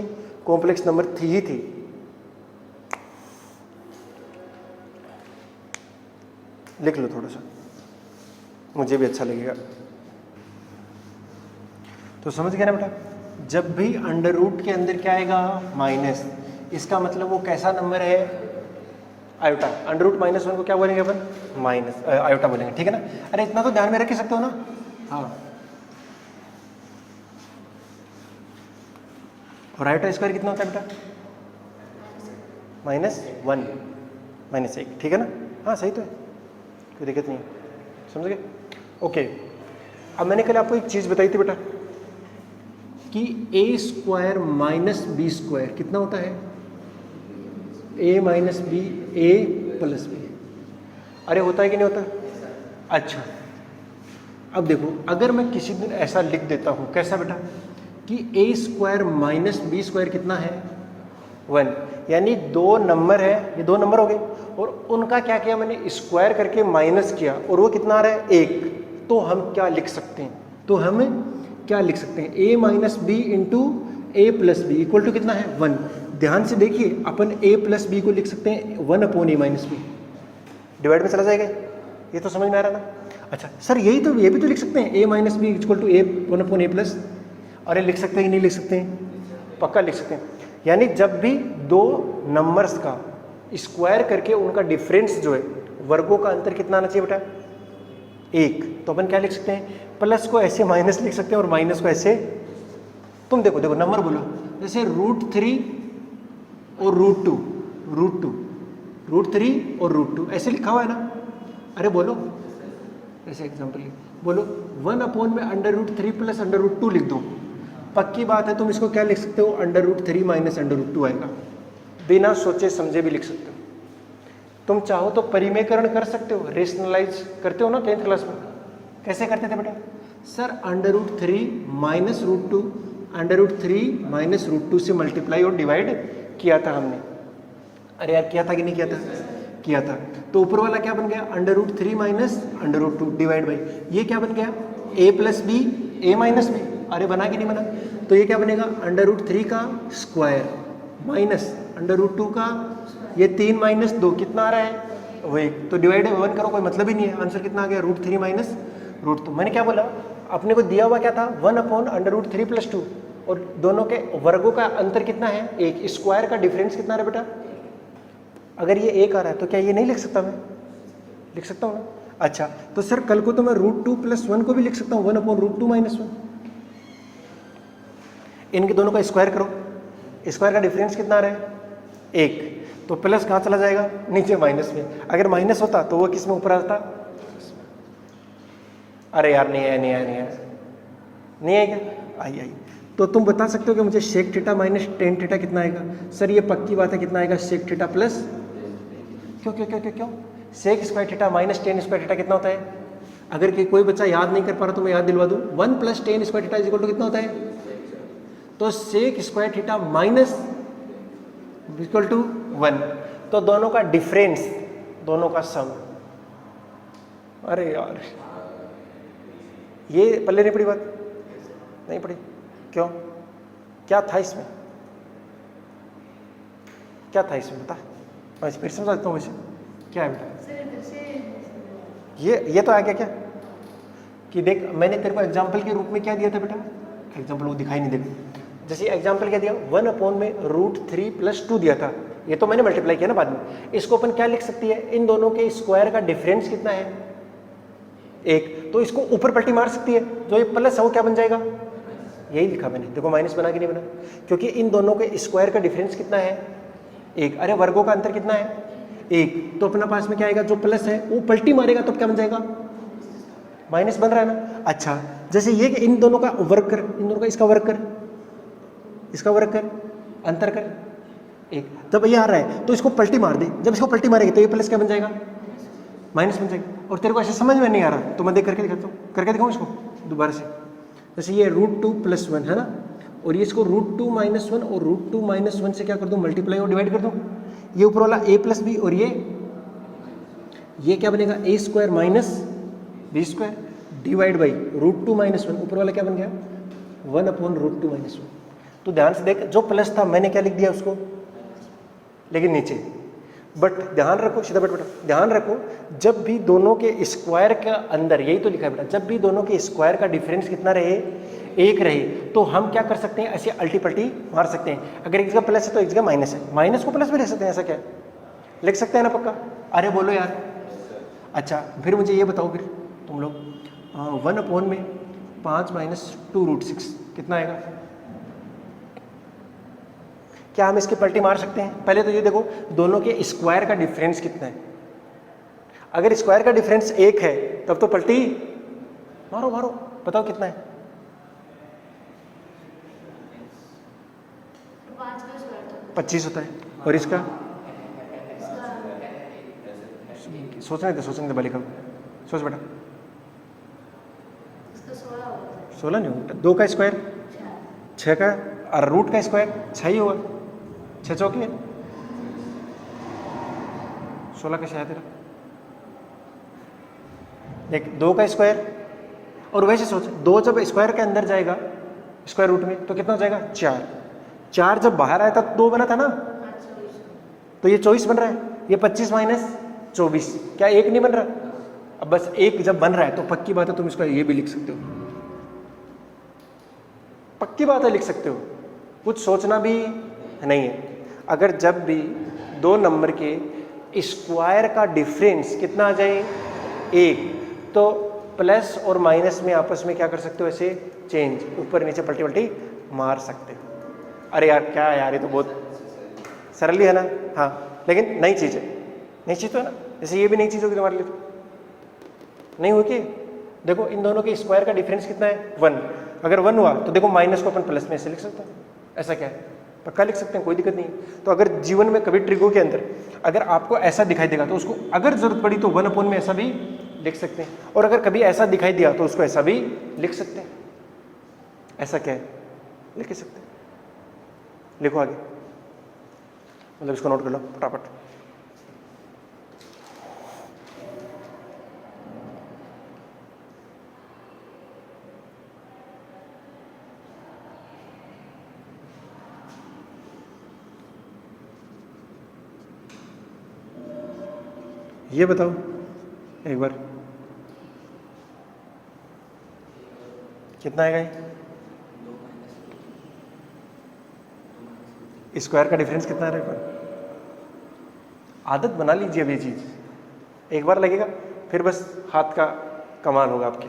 कॉम्प्लेक्स नंबर थी ही थी। लिख लो थोड़ा सा, मुझे भी अच्छा लगेगा। तो समझ गया ना बेटा? जब भी √ के अंदर क्या आएगा? माइनस, इसका मतलब वो कैसा नंबर है? आयोटा। √ -1 को क्या बोलेंगे अपन? माइनस आयोटा बोलेंगे, ठीक है ना? अरे इतना तो ध्यान में रख ही सकते हो ना। हाँ, और आयोटा स्क्वायर कितना होता है बेटा? -1 -1, ठीक है ना? हाँ सही तो है, कोई दिक्कत नहीं, समझ गए? ओके। अब मैंने कल आपको एक चीज़ बताई थी बेटा कि a² - b² कितना होता है? a - b a + b। अरे होता है कि नहीं होता? अच्छा, अब देखो, अगर मैं किसी दिन ऐसा लिख देता हूँ, कैसा बेटा? कि a² - b² कितना है? 1, यानी 2 नंबर है, ये 2 नंबर हो गए, और उनका क्या किया मैंने? स्क्वायर करके माइनस किया, और वो कितना आ रहा है? 1। तो हम क्या लिख सकते हैं? a - b into a + b equal to कितना है? 1। ध्यान से देखिए, अपन a + b को लिख सकते हैं 1/a - b, डिवाइड में चला जाएगा। ये तो समझ में आ रहा है ना? अच्छा सर, ये भी तो लिख सकते हैं a - b equal to a 1/a+। अरे लिख सकते हैं कि नहीं लिख सकते हैं? पक्का लिख सकते हैं। यानी जब भी दो नंबर्स का स्क्वायर करके उनका डिफरेंस जो है, वर्गों का अंतर कितना आना चाहिए बेटा? 1। तो अपन क्या लिख सकते हैं? प्लस को ऐसे माइनस लिख सकते हैं और माइनस को ऐसे। तुम देखो देखो नंबर बोलो, जैसे √3 और √2, √3 और √2 ऐसे लिखा हुआ है ना। अरे बोलो ऐसे एग्जाम्पल बोलो 1 में √3 प्लस √2 लिख दो। पक्की बात है तुम इसको क्या लिख सकते हो? √3 माइनस √2 आएगा। बिना सोचे समझे भी लिख सकते हो। तुम चाहो तो परिमेयकरण कर सकते हो, रेशनलाइज करते हो ना 10th क्लास में। कैसे करते थे बेटा? सर √3 माइनस √2, √3 माइनस √2 से मल्टीप्लाई और डिवाइड किया था हमने। अरे यार किया था कि नहीं किया था? किया था। तो ऊपर वाला क्या बन गया? √3 माइनस √2 डिवाइड बाई, ये क्या बन गया? a plus B, a minus B. अरे बना कि नहीं बना? तो ये क्या बनेगा? √3 का स्क्वायर माइनस √2 का, ये 3 माइनस 2 कितना आ रहा है? वो 1। तो डिवाइड 1 करो, कोई मतलब ही नहीं है। आंसर कितना आ गया? √3 माइनस √2। मैंने क्या बोला? अपने को दिया हुआ क्या था? 1/√3 प्लस 2, और दोनों के वर्गों का अंतर कितना है? 1। स्क्वायर का डिफरेंस कितना है बेटा? अगर ये 1 आ रहा है तो क्या ये नहीं लिख सकता? मैं लिख सकता हूँ ना। अच्छा तो सर कल को तो मैं √2 प्लस 1 को भी लिख सकता हूँ, 1/√2 माइनस 1। इनके दोनों का स्क्वायर करो, स्क्वायर का डिफरेंस कितना आ रहा है? 1। तो प्लस कहाँ चला जाएगा? नीचे माइनस में। अगर माइनस होता तो वो किस में ऊपर आता? अरे यार नहीं है, नहीं है, नहीं है, नहीं है क्या? आई। तो तुम बता सकते हो कि मुझे sec theta minus tan theta कितना आएगा? सर ये पक्की बात है, कितना आएगा? सेक थीटा प्लस, क्यों क्यों क्यों क्यों क्यों sec square theta minus tan square theta कितना होता है? अगर कि कोई बच्चा याद नहीं कर पा रहा तो मैं याद दिलवा दूं, 1 + 10 स्क्वायर थीटा इक्वल टू कितना होता है? तो sec square theta minus equal to 1। तो दोनों का डिफरेंस, दोनों का सम। अरे यार ये पल्ले नहीं पड़ी बात? नहीं पड़ी। क्यों? क्या था इसमें? क्या था इसमें बता? मैं फिर समझा देता हूँ। वैसे क्या है बेटा? ये तो आ गया क्या कि देख मैंने तेरे को एग्जाम्पल के रूप में क्या दिया था बेटा? एग्जाम्पल वो दिखाई नहीं देगा। जैसे एग्जाम्पल क्या दिया? 1/√3 + 2 दिया था। ये तो मैंने मल्टीप्लाई किया ना बाद में। इसको अपन क्या लिख सकती है? इन दोनों के स्क्वायर का डिफरेंस कितना है? 1। तो इसको ऊपर पलटी मार सकती है, जो ये प्लस है वो क्या बन जाएगा? यही लिखा मैंने, देखो माइनस बना कि नहीं बना? क्योंकि इन दोनों के स्क्वायर का डिफरेंस कितना है? 1। अरे वर्गों का अंतर कितना है? 1। तो अपना पास में क्या आएगा? जो प्लस है वो पलटी मारेगा तब क्या बन जाएगा? माइनस बन रहा है ना। अच्छा जैसे ये कि इन दोनों का वर्ग कर, इन दोनों का इसका वर्ग कर, इसका वर्ग कर, अंतर कर 1। जब ये आ रहा है तो इसको पलटी मार दे, जब इसको पलटी मारेगी तो ये प्लस क्या बन जाएगा? माइनस बन जाएगा। और तेरे को ऐसे समझ में नहीं आ रहा तो मैं देख करके दिखाता हूँ, करके दिखाऊँ इसको दोबारा से। जैसे ये √2 + 1 है ना, और ये इसको √2 - 1 और √2 - 1 से क्या कर दूँ? मल्टीप्लाई और डिवाइड कर दूँ। ये ऊपर वाला a + b, और ये क्या बनेगा? a² - b² divide by √2 - 1। ऊपर वाला क्या बन गया? 1/√2 - 1। तो ध्यान से देख, जो प्लस था मैंने क्या लिख दिया उसको, लेकिन नीचे। बट ध्यान रखो, सीधा बेटा ध्यान रखो, जब भी दोनों के स्क्वायर का अंदर, यही तो लिखा है बेटा, जब भी दोनों के स्क्वायर का डिफरेंस कितना रहे? 1 रहे, तो हम क्या कर सकते हैं? ऐसे अल्टी पल्टी मार सकते हैं। अगर x का प्लस है तो x का माइनस है, माइनस को प्लस भी लिख सकते हैं। ऐसा क्या लिख सकते हैं ना? पक्का? अरे बोलो यार। अच्छा फिर मुझे ये बताओ फिर तुम लोग, 1/5 - 2√6 कितना आएगा? क्या हम इसकी पलटी मार सकते हैं? पहले तो ये देखो दोनों के स्क्वायर का डिफरेंस कितना है। अगर स्क्वायर का डिफरेंस 1 है तब तो पलटी मारो मारो, बताओ कितना है? 25 होता है। और इसका सोचने दे बालिका को, सोच बेटा। 16 नहीं होगा। 2 का स्क्वायर 6 का, और रूट का स्क्वायर 6 ही होगा। 6 चौके 16 कैसे आया तेरा? देख 2 का स्क्वायर, और वैसे सोच 2 जब स्क्वायर के अंदर जाएगा स्क्वायर रूट में तो कितना हो जाएगा? 4। 4 जब बाहर आया था 2 बना था ना, तो ये 24 बन रहा है। ये 25 - 24 क्या 1 नहीं बन रहा? अब बस 1 जब बन रहा है तो पक्की बात है तुम इसका ये भी लिख सकते हो। पक्की बात है, लिख सकते हो, कुछ सोचना भी नहीं है। अगर जब भी दो नंबर के स्क्वायर का डिफरेंस कितना आ जाए 1, तो प्लस और माइनस में आपस में क्या कर सकते हो, ऐसे चेंज, ऊपर नीचे पलटी पलटी मार सकते हो। अरे यार क्या है यार, ये तो बहुत सरल ही है ना। हाँ, लेकिन नई चीज़ है, नई चीज़ तो है ना। जैसे ये भी नई चीज़ होगी तुम्हारे लिए, तो नहीं होगी। देखो इन दोनों के स्क्वायर का डिफरेंस कितना है 1, अगर 1 हुआ तो देखो माइनस को अपन प्लस में ऐसे लिख सकते हैं, ऐसा क्या है, पक्का लिख सकते हैं, कोई दिक्कत नहीं है। तो अगर जीवन में कभी ट्रिगो के अंदर अगर आपको ऐसा दिखाई देगा तो उसको अगर जरूरत पड़ी तो 1 में ऐसा भी लिख सकते हैं, और अगर कभी ऐसा दिखाई दिया तो उसको ऐसा भी लिख सकते हैं। ऐसा क्या है, लिख सकते हैं। लिखो आगे, मतलब इसको नोट कर लो फटाफट। ये बताओ एक बार, कितना आएगा ये? स्क्वायर का डिफरेंस कितना है? आदत बना लीजिए अब ये चीज, एक बार लगेगा फिर बस हाथ का कमाल होगा आपके।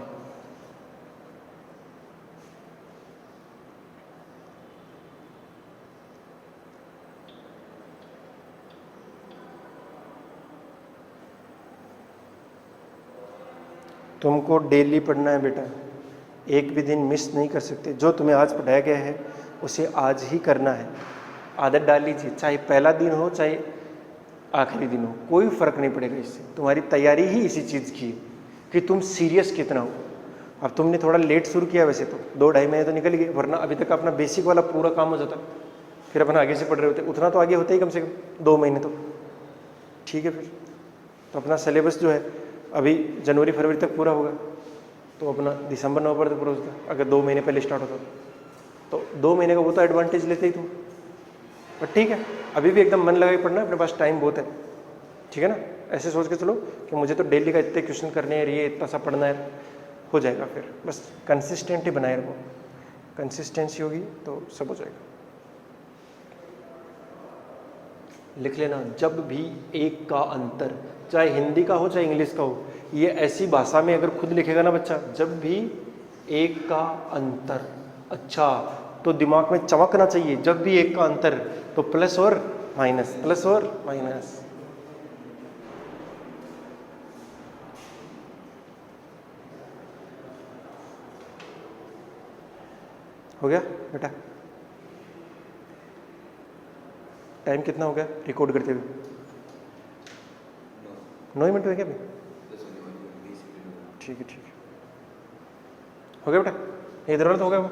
तुमको डेली पढ़ना है बेटा, एक भी दिन मिस नहीं कर सकते। जो तुम्हें आज पढ़ाया गया है उसे आज ही करना है। आदत डाल लीजिए, चाहे पहला दिन हो चाहे आखिरी दिन हो, कोई फर्क नहीं पड़ेगा इससे। तुम्हारी तैयारी ही इसी चीज़ की है कि तुम सीरियस कितना हो। अब तुमने थोड़ा लेट शुरू किया, वैसे तो 2-2.5 महीने तो निकल गए, वरना अभी तक अपना बेसिक वाला पूरा काम हो जाता, फिर अपन आगे से पढ़ रहे होते। उतना तो आगे होता ही कम से कम 2 महीने तो, ठीक है। फिर तो अपना सिलेबस जो है अभी जनवरी फरवरी तक पूरा होगा, तो अपना दिसंबर नवंबर तक पूरा होता। अगर 2 महीने पहले स्टार्ट होता तो 2 महीने का वो तो एडवांटेज लेते ही तुम। पर ठीक है, अभी भी एकदम मन लगा के पढ़ना, अपने पास टाइम बहुत है, ठीक है ना। ऐसे सोच के चलो कि मुझे तो डेली का इतने क्वेश्चन करने हैं, ये इतना सा पढ़ना है, हो जाएगा। फिर बस कंसिस्टेंट ही बनाए रखो, कंसिस्टेंसी होगी तो सब हो जाएगा। लिख लेना, जब भी एक का अंतर, चाहे हिंदी का हो चाहे इंग्लिश का हो, ये ऐसी भाषा में अगर खुद लिखेगा ना बच्चा, जब भी एक का अंतर, अच्छा तो दिमाग में चमकना चाहिए, जब भी एक का अंतर, तो प्लस और माइनस, प्लस और माइनस। हो गया बेटा? टाइम कितना हो गया रिकॉर्ड करते हुए? 9 मिनट हो गया अभी? ठीक है, ठीक है, हो गया बेटा? इधर वाला तो हो गया वो।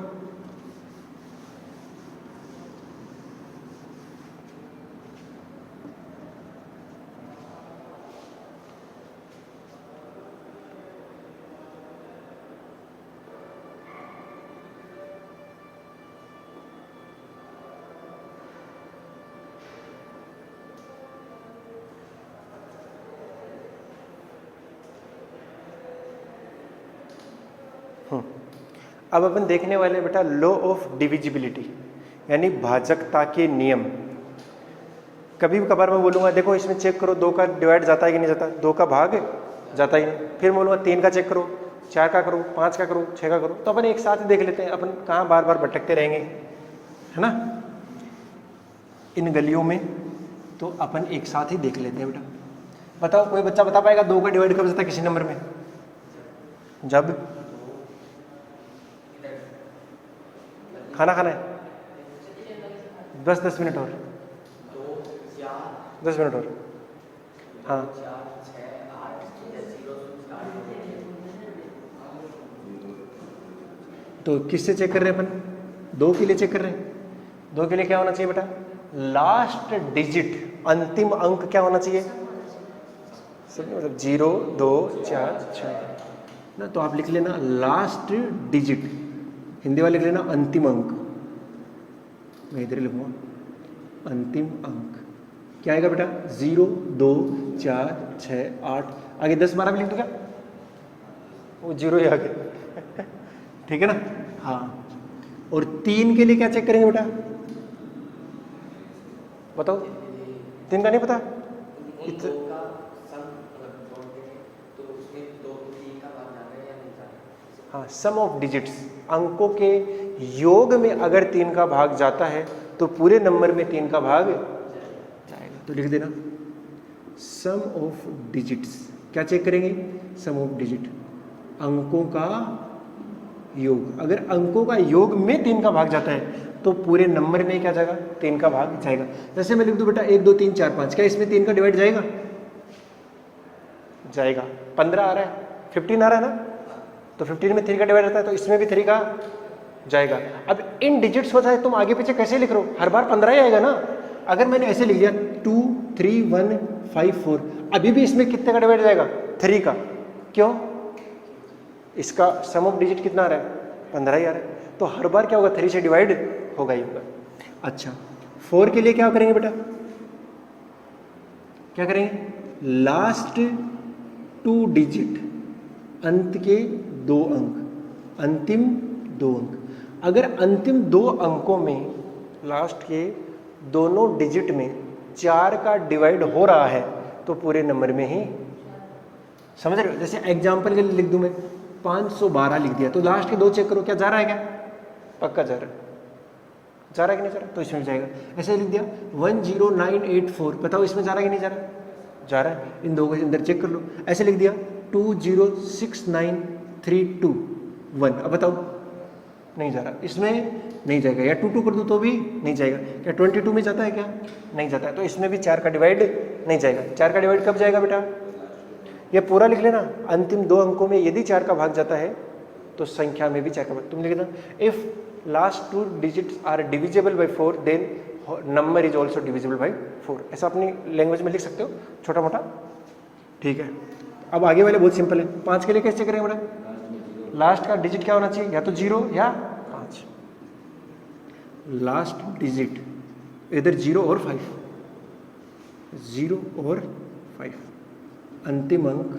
अब अपन देखने वाले बेटा लॉ ऑफ डिविजिबिलिटी, यानी भाजकता के नियम। कभी कभार मैं बोलूँगा देखो इसमें चेक करो 2 का डिवाइड जाता है कि नहीं जाता, 2 का भाग जाता ही नहीं। फिर बोलूँगा 3 का चेक करो, 4 का करो, 5 का करो, 6 का करो। तो अपन एक साथ ही देख लेते हैं, अपन कहाँ बार बार भटकते रहेंगे, है ना, इन गलियों में। तो अपन एक साथ ही देख लेते हैं बेटा। बताओ कोई बच्चा बता पाएगा 2 का डिवाइड कब जाता है किसी नंबर में? जब खाना खाना है, 10 मिनट और, 10 मिनट और, हाँ। तो किससे चेक कर रहे हैं अपन? 2 के लिए चेक कर रहे हैं। 2 के लिए क्या होना चाहिए बेटा? लास्ट डिजिट, अंतिम अंक क्या होना चाहिए? सब मतलब 0, 2, 4, 6 ना। तो आप लिख लेना लास्ट डिजिट, हिंदी वाले लिख लेना अंतिम अंक। मैं इधर लिखूंगा अंतिम अंक। क्या आएगा बेटा? 0, 2, 4, 6, 8, आगे 10, 12 भी लिख दो क्या? वो 0 ही आगे ठीक है ना। हाँ, और 3 के लिए क्या चेक करेंगे बेटा, बताओ? 3 का नहीं पता? हाँ, सम ऑफ डिजिट्स, अंकों के योग में अगर 3 का भाग जाता है तो पूरे नंबर में 3 का भाग जाएगा। तो लिख देना सम ऑफ डिजिट्स। क्या चेक करेंगे? सम ऑफ डिजिट, अंकों का योग। अगर अंकों का योग में 3 का भाग जाता है तो पूरे नंबर में क्या जाएगा? 3 का भाग जाएगा। जैसे मैं लिख दूं बेटा 1 2 3 4 5, क्या इसमें 3 का डिवाइड जाएगा? जाएगा। 15 आ रहा है, 15 आ रहा है ना, तो 15 में 3 का डिवाइड रहता है, तो इसमें भी 3 का जाएगा। अब इन डिजिट्स को चाहे तुम आगे पीछे कैसे लिख रहे हो, हर बार 15 ही आएगा ना। अगर मैंने ऐसे लिख दिया 2 3 1 5 4, अभी भी इसमें कितने का डिवाइड जाएगा? 3 का। क्यों? इसका सम ऑफ डिजिट कितना आ रहा है? 15 ही आ रहा है, तो हर बार क्या होगा? 3 से डिवाइड होगा ही होगा। अच्छा, 4 के लिए क्या करेंगे बेटा? क्या करेंगे? लास्ट 2 डिजिट, अंत के 2 अंक, अंतिम 2 अंक। अगर अंतिम 2 अंकों में लास्ट के दोनों डिजिट में 4 का डिवाइड हो रहा है तो पूरे नंबर में ही, समझ रहे हो? जैसे एग्जांपल के लिए लिख दूं मैं 512 लिख दिया, तो लास्ट के 2 चेक करो, क्या जा रहा है? क्या पक्का जा रहा है? जा रहा है कि नहीं जा रहा? तो इसमें जाएगा। ऐसे लिख दिया 10984, बताओ इसमें जा रहा है कि नहीं जा रहा? जा रहा है। इन 2 के अंदर चेक कर लो। ऐसे लिख दिया 2069321, अब बताओ? नहीं जा रहा, इसमें नहीं जाएगा। या 2 कर दूं तो भी नहीं जाएगा। क्या 22 में जाता है? क्या नहीं जाता है, तो इसमें भी 4 का डिवाइड नहीं जाएगा। 4 का डिवाइड कब जाएगा बेटा? ये पूरा लिख लेना, अंतिम 2 अंकों में यदि 4 का भाग जाता है तो संख्या में भी 4 का भाग। तुम लिख देना if last 2 digits are divisible by 4 then number is also divisible by 4। ऐसा अपनी लैंग्वेज में लिख सकते हो, छोटा मोटा, ठीक है। अब आगे वाले बहुत सिंपल है। 5 के लिए कैसे करेंगे बेटा? लास्ट का डिजिट क्या होना चाहिए? या तो 0 या 5। लास्ट डिजिट इधर 0 और 5, 0 और 5, अंतिम अंक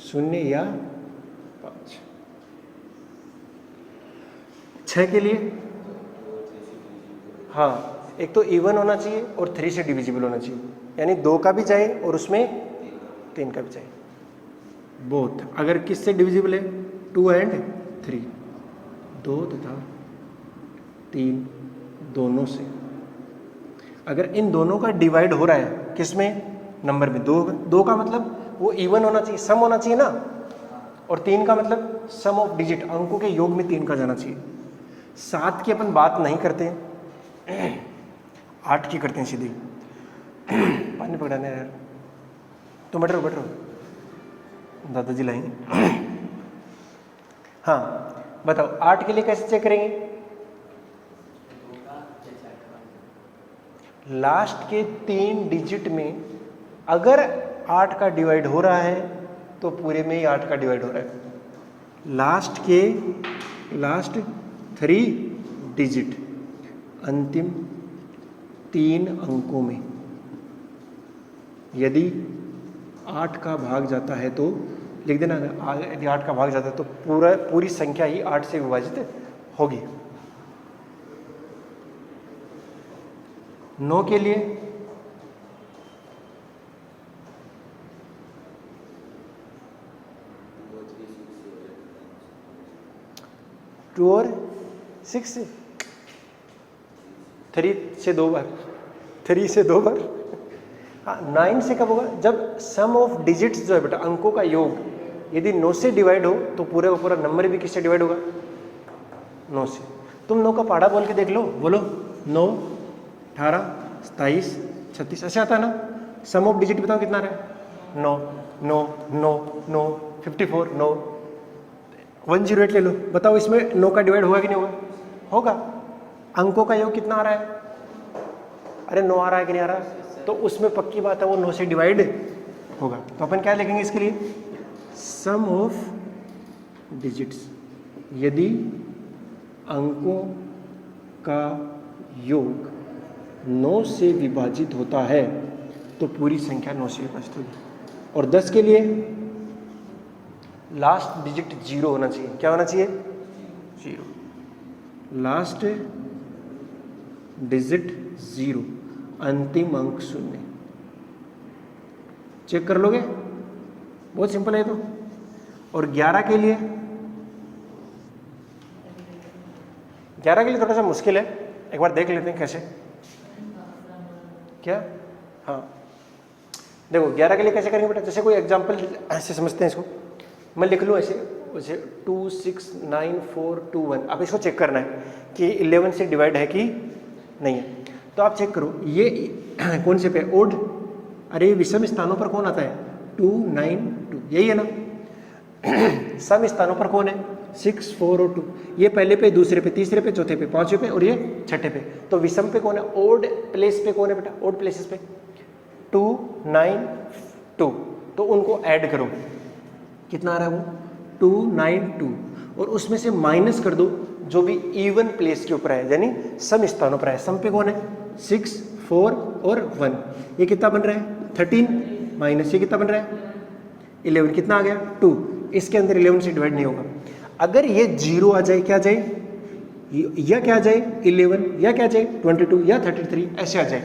0 या 5। 6 के लिए हाँ, एक तो इवन होना चाहिए और 3 से डिविजिबल होना चाहिए, यानी 2 का भी जाए और उसमें 3 का भी जाए, बोथ। अगर किससे डिविजिबल है? 2 एंड 3, 2 तथा 3 दोनों से। अगर इन दोनों का डिवाइड हो रहा है किसमें? नंबर में। 2 का मतलब वो इवन होना चाहिए, सम होना चाहिए ना, और 3 का मतलब सम ऑफ डिजिट, अंकों के योग में 3 का जाना चाहिए। 7 की अपन बात नहीं करते, 8 की करते हैं सीधी। पानी पकड़ाने यार, तो बैठ रहो, दादाजी लाएंगे। हाँ बताओ, 8 के लिए कैसे चेक करेंगे? लास्ट के 3 डिजिट में अगर 8 का डिवाइड हो रहा है तो पूरे में ही 8 का डिवाइड हो रहा है। लास्ट 3 डिजिट, अंतिम 3 अंकों में यदि 8 का भाग जाता है तो लिख देना, यदि 8 का भाग जाता है तो पूरी संख्या ही 8 से विभाजित होगी। 9 के लिए टू और 6 से 3 से 2 बार, 3 से 2 बार। हाँ, 9 से कब होगा? जब सम ऑफ डिजिट्स जो है बेटा, अंकों का योग, यदि 9 से डिवाइड हो तो पूरे का पूरा नंबर भी किससे डिवाइड होगा? 9 से। तुम 9 का पहाड़ा बोल के देख लो, बोलो 9 18 27 36, ऐसे आता है ना। सम ऑफ डिजिट बताओ कितना रहा है? 9 9 9 9 54 9 108 ले लो, बताओ इसमें 9 का डिवाइड होगा कि नहीं होगा? होगा। अंकों का योग कितना आ रहा है? अरे 9 आ रहा है कि नहीं आ रहा? तो उसमें पक्की बात है वो 9 से डिवाइड होगा। तो अपन क्या लिखेंगे इसके लिए? सम ऑफ डिजिट्स, यदि अंकों का योग 9 से विभाजित होता है तो पूरी संख्या 9 से विभाजित होगी। और 10 के लिए लास्ट डिजिट 0 होना चाहिए। क्या होना चाहिए? 0, लास्ट डिजिट 0, अंतिम अंक 0। चेक कर लोगे, बहुत सिंपल है तो। और 11 के लिए, 11 के लिए थोड़ा सा मुश्किल है, एक बार देख लेते हैं कैसे। क्या? हाँ देखो 11 के लिए कैसे करेंगे बेटा, जैसे कोई एग्जांपल ऐसे समझते हैं इसको, मैं लिख लूँ ऐसे 2 6 9 4 2 1। अब इसको चेक करना है कि 11 से डिवाइड है कि नहीं है। तो आप चेक करो ये कौन से पे ओड, अरे विषम स्थानों पर कौन आता है 2 9 2, यही है ना। सम स्थानों पर कौन है 6 4 और 2, ये पहले पे, दूसरे पे, तीसरे पे, चौथे पे, पांचवें पे और ये छठे पे। तो विषम पे कौन है, ओड प्लेस पे कौन है बेटा, ओड प्लेसेस पे 2 9 2। तो उनको ऐड करो, कितना आ रहा है वो 2 9 2, और उसमें से माइनस कर दो जो भी इवन प्लेस के ऊपर है, यानी सम स्थानों पर है। सम पे कौन है 6 4 और 1, ये कितना बन रहा है 13, माइनस ये कितना बन रहा है 11, कितना आ गया 2। इसके अंदर 11 से डिवाइड नहीं होगा। अगर ये 0 आ जाए, क्या आ जाए, या क्या आ जाए 11, या क्या आ जाए 22 या 33, ऐसे आ जाए।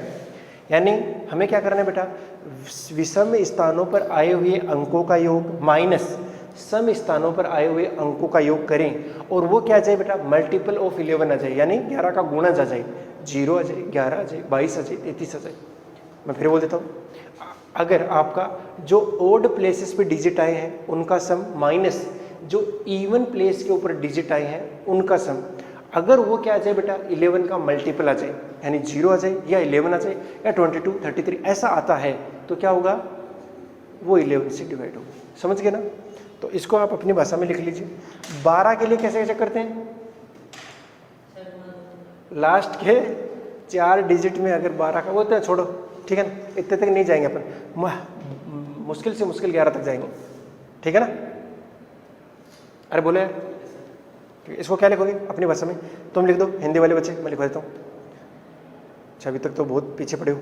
यानी हमें क्या करना है बेटा, विषम स्थानों पर आए हुए अंकों का योग माइनस सम स्थानों पर आए हुए अंकों का योग करें, और वो क्या आ जाए बेटा, मल्टीपल ऑफ 11 आ जाए, यानी 11 का गुणज आ जाए, 0 आ जाए, 11 आ जाए, 22 आ जाए, 33 आ जाए। मैं फिर बोल देता हूँ, अगर आपका जो ओड प्लेसेस पे डिजिट आए हैं उनका सम माइनस जो इवन प्लेस के ऊपर डिजिट आए हैं उनका सम, अगर वो क्या आ जाए बेटा 11 का मल्टीपल आ जाए, यानी 0 आ जाए या 11 आ जाए या 22 33 ऐसा आता है, तो क्या होगा, वो 11 से डिवाइड होगा। समझ गए ना। तो इसको आप अपनी भाषा में लिख लीजिए। 12 के लिए कैसे कैसे करते हैं, लास्ट के 4 डिजिट में अगर 12 का, वो तो छोड़ो ठीक है ना, इतने तक नहीं जाएंगे अपन, मुश्किल से मुश्किल 11 तक जाएंगे, ठीक है ना। अरे बोले इसको क्या लिखोगे अपनी भाषा में, तुम लिख दो, हिंदी वाले बच्चे, मैं लिखवा देता हूँ। अच्छा अभी तक तो बहुत पीछे पड़े हो।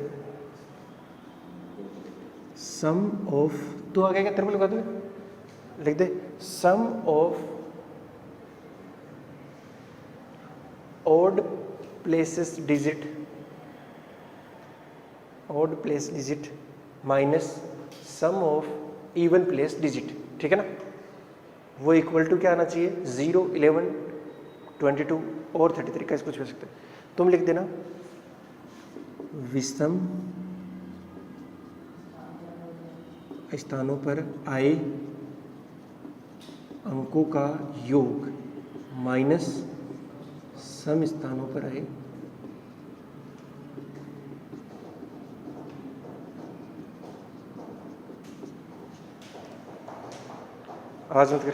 सम ऑफ, तो आ गया, तेरे को लिखवा दो, लिख दे, sum of odd places digit, odd place digit minus sum of even place digit, ठीक है ना। वो इक्वल टू क्या आना चाहिए 0 11 22 और 33 का, कुछ हो सकता है। तुम लिख देना विषम स्थानों पर आए अंकों का योग माइनस सम स्थानों पर आए आवाज मत कर।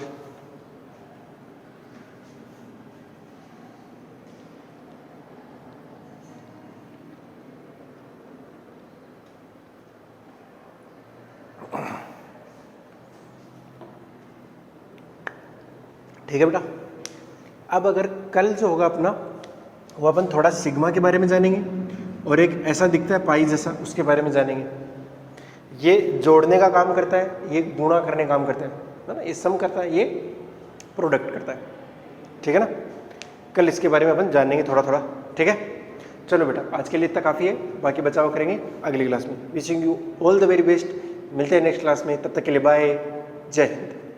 ठीक है बेटा। अब अगर कल जो होगा अपना, वो अपन थोड़ा सिग्मा के बारे में जानेंगे, और एक ऐसा दिखता है पाई जैसा, उसके बारे में जानेंगे। ये जोड़ने का काम करता है, ये गुणा करने का काम करता है ना, ये सम करता है, ये प्रोडक्ट करता है, ठीक है ना। कल इसके बारे में अपन जानेंगे थोड़ा थोड़ा, ठीक है। चलो बेटा आज के लिए इतना काफ़ी है, बाकी बचाव करेंगे अगली क्लास में। Wishing you all the very best, मिलते हैं नेक्स्ट क्लास में, तब तक के लिए बाय, जय हिंद।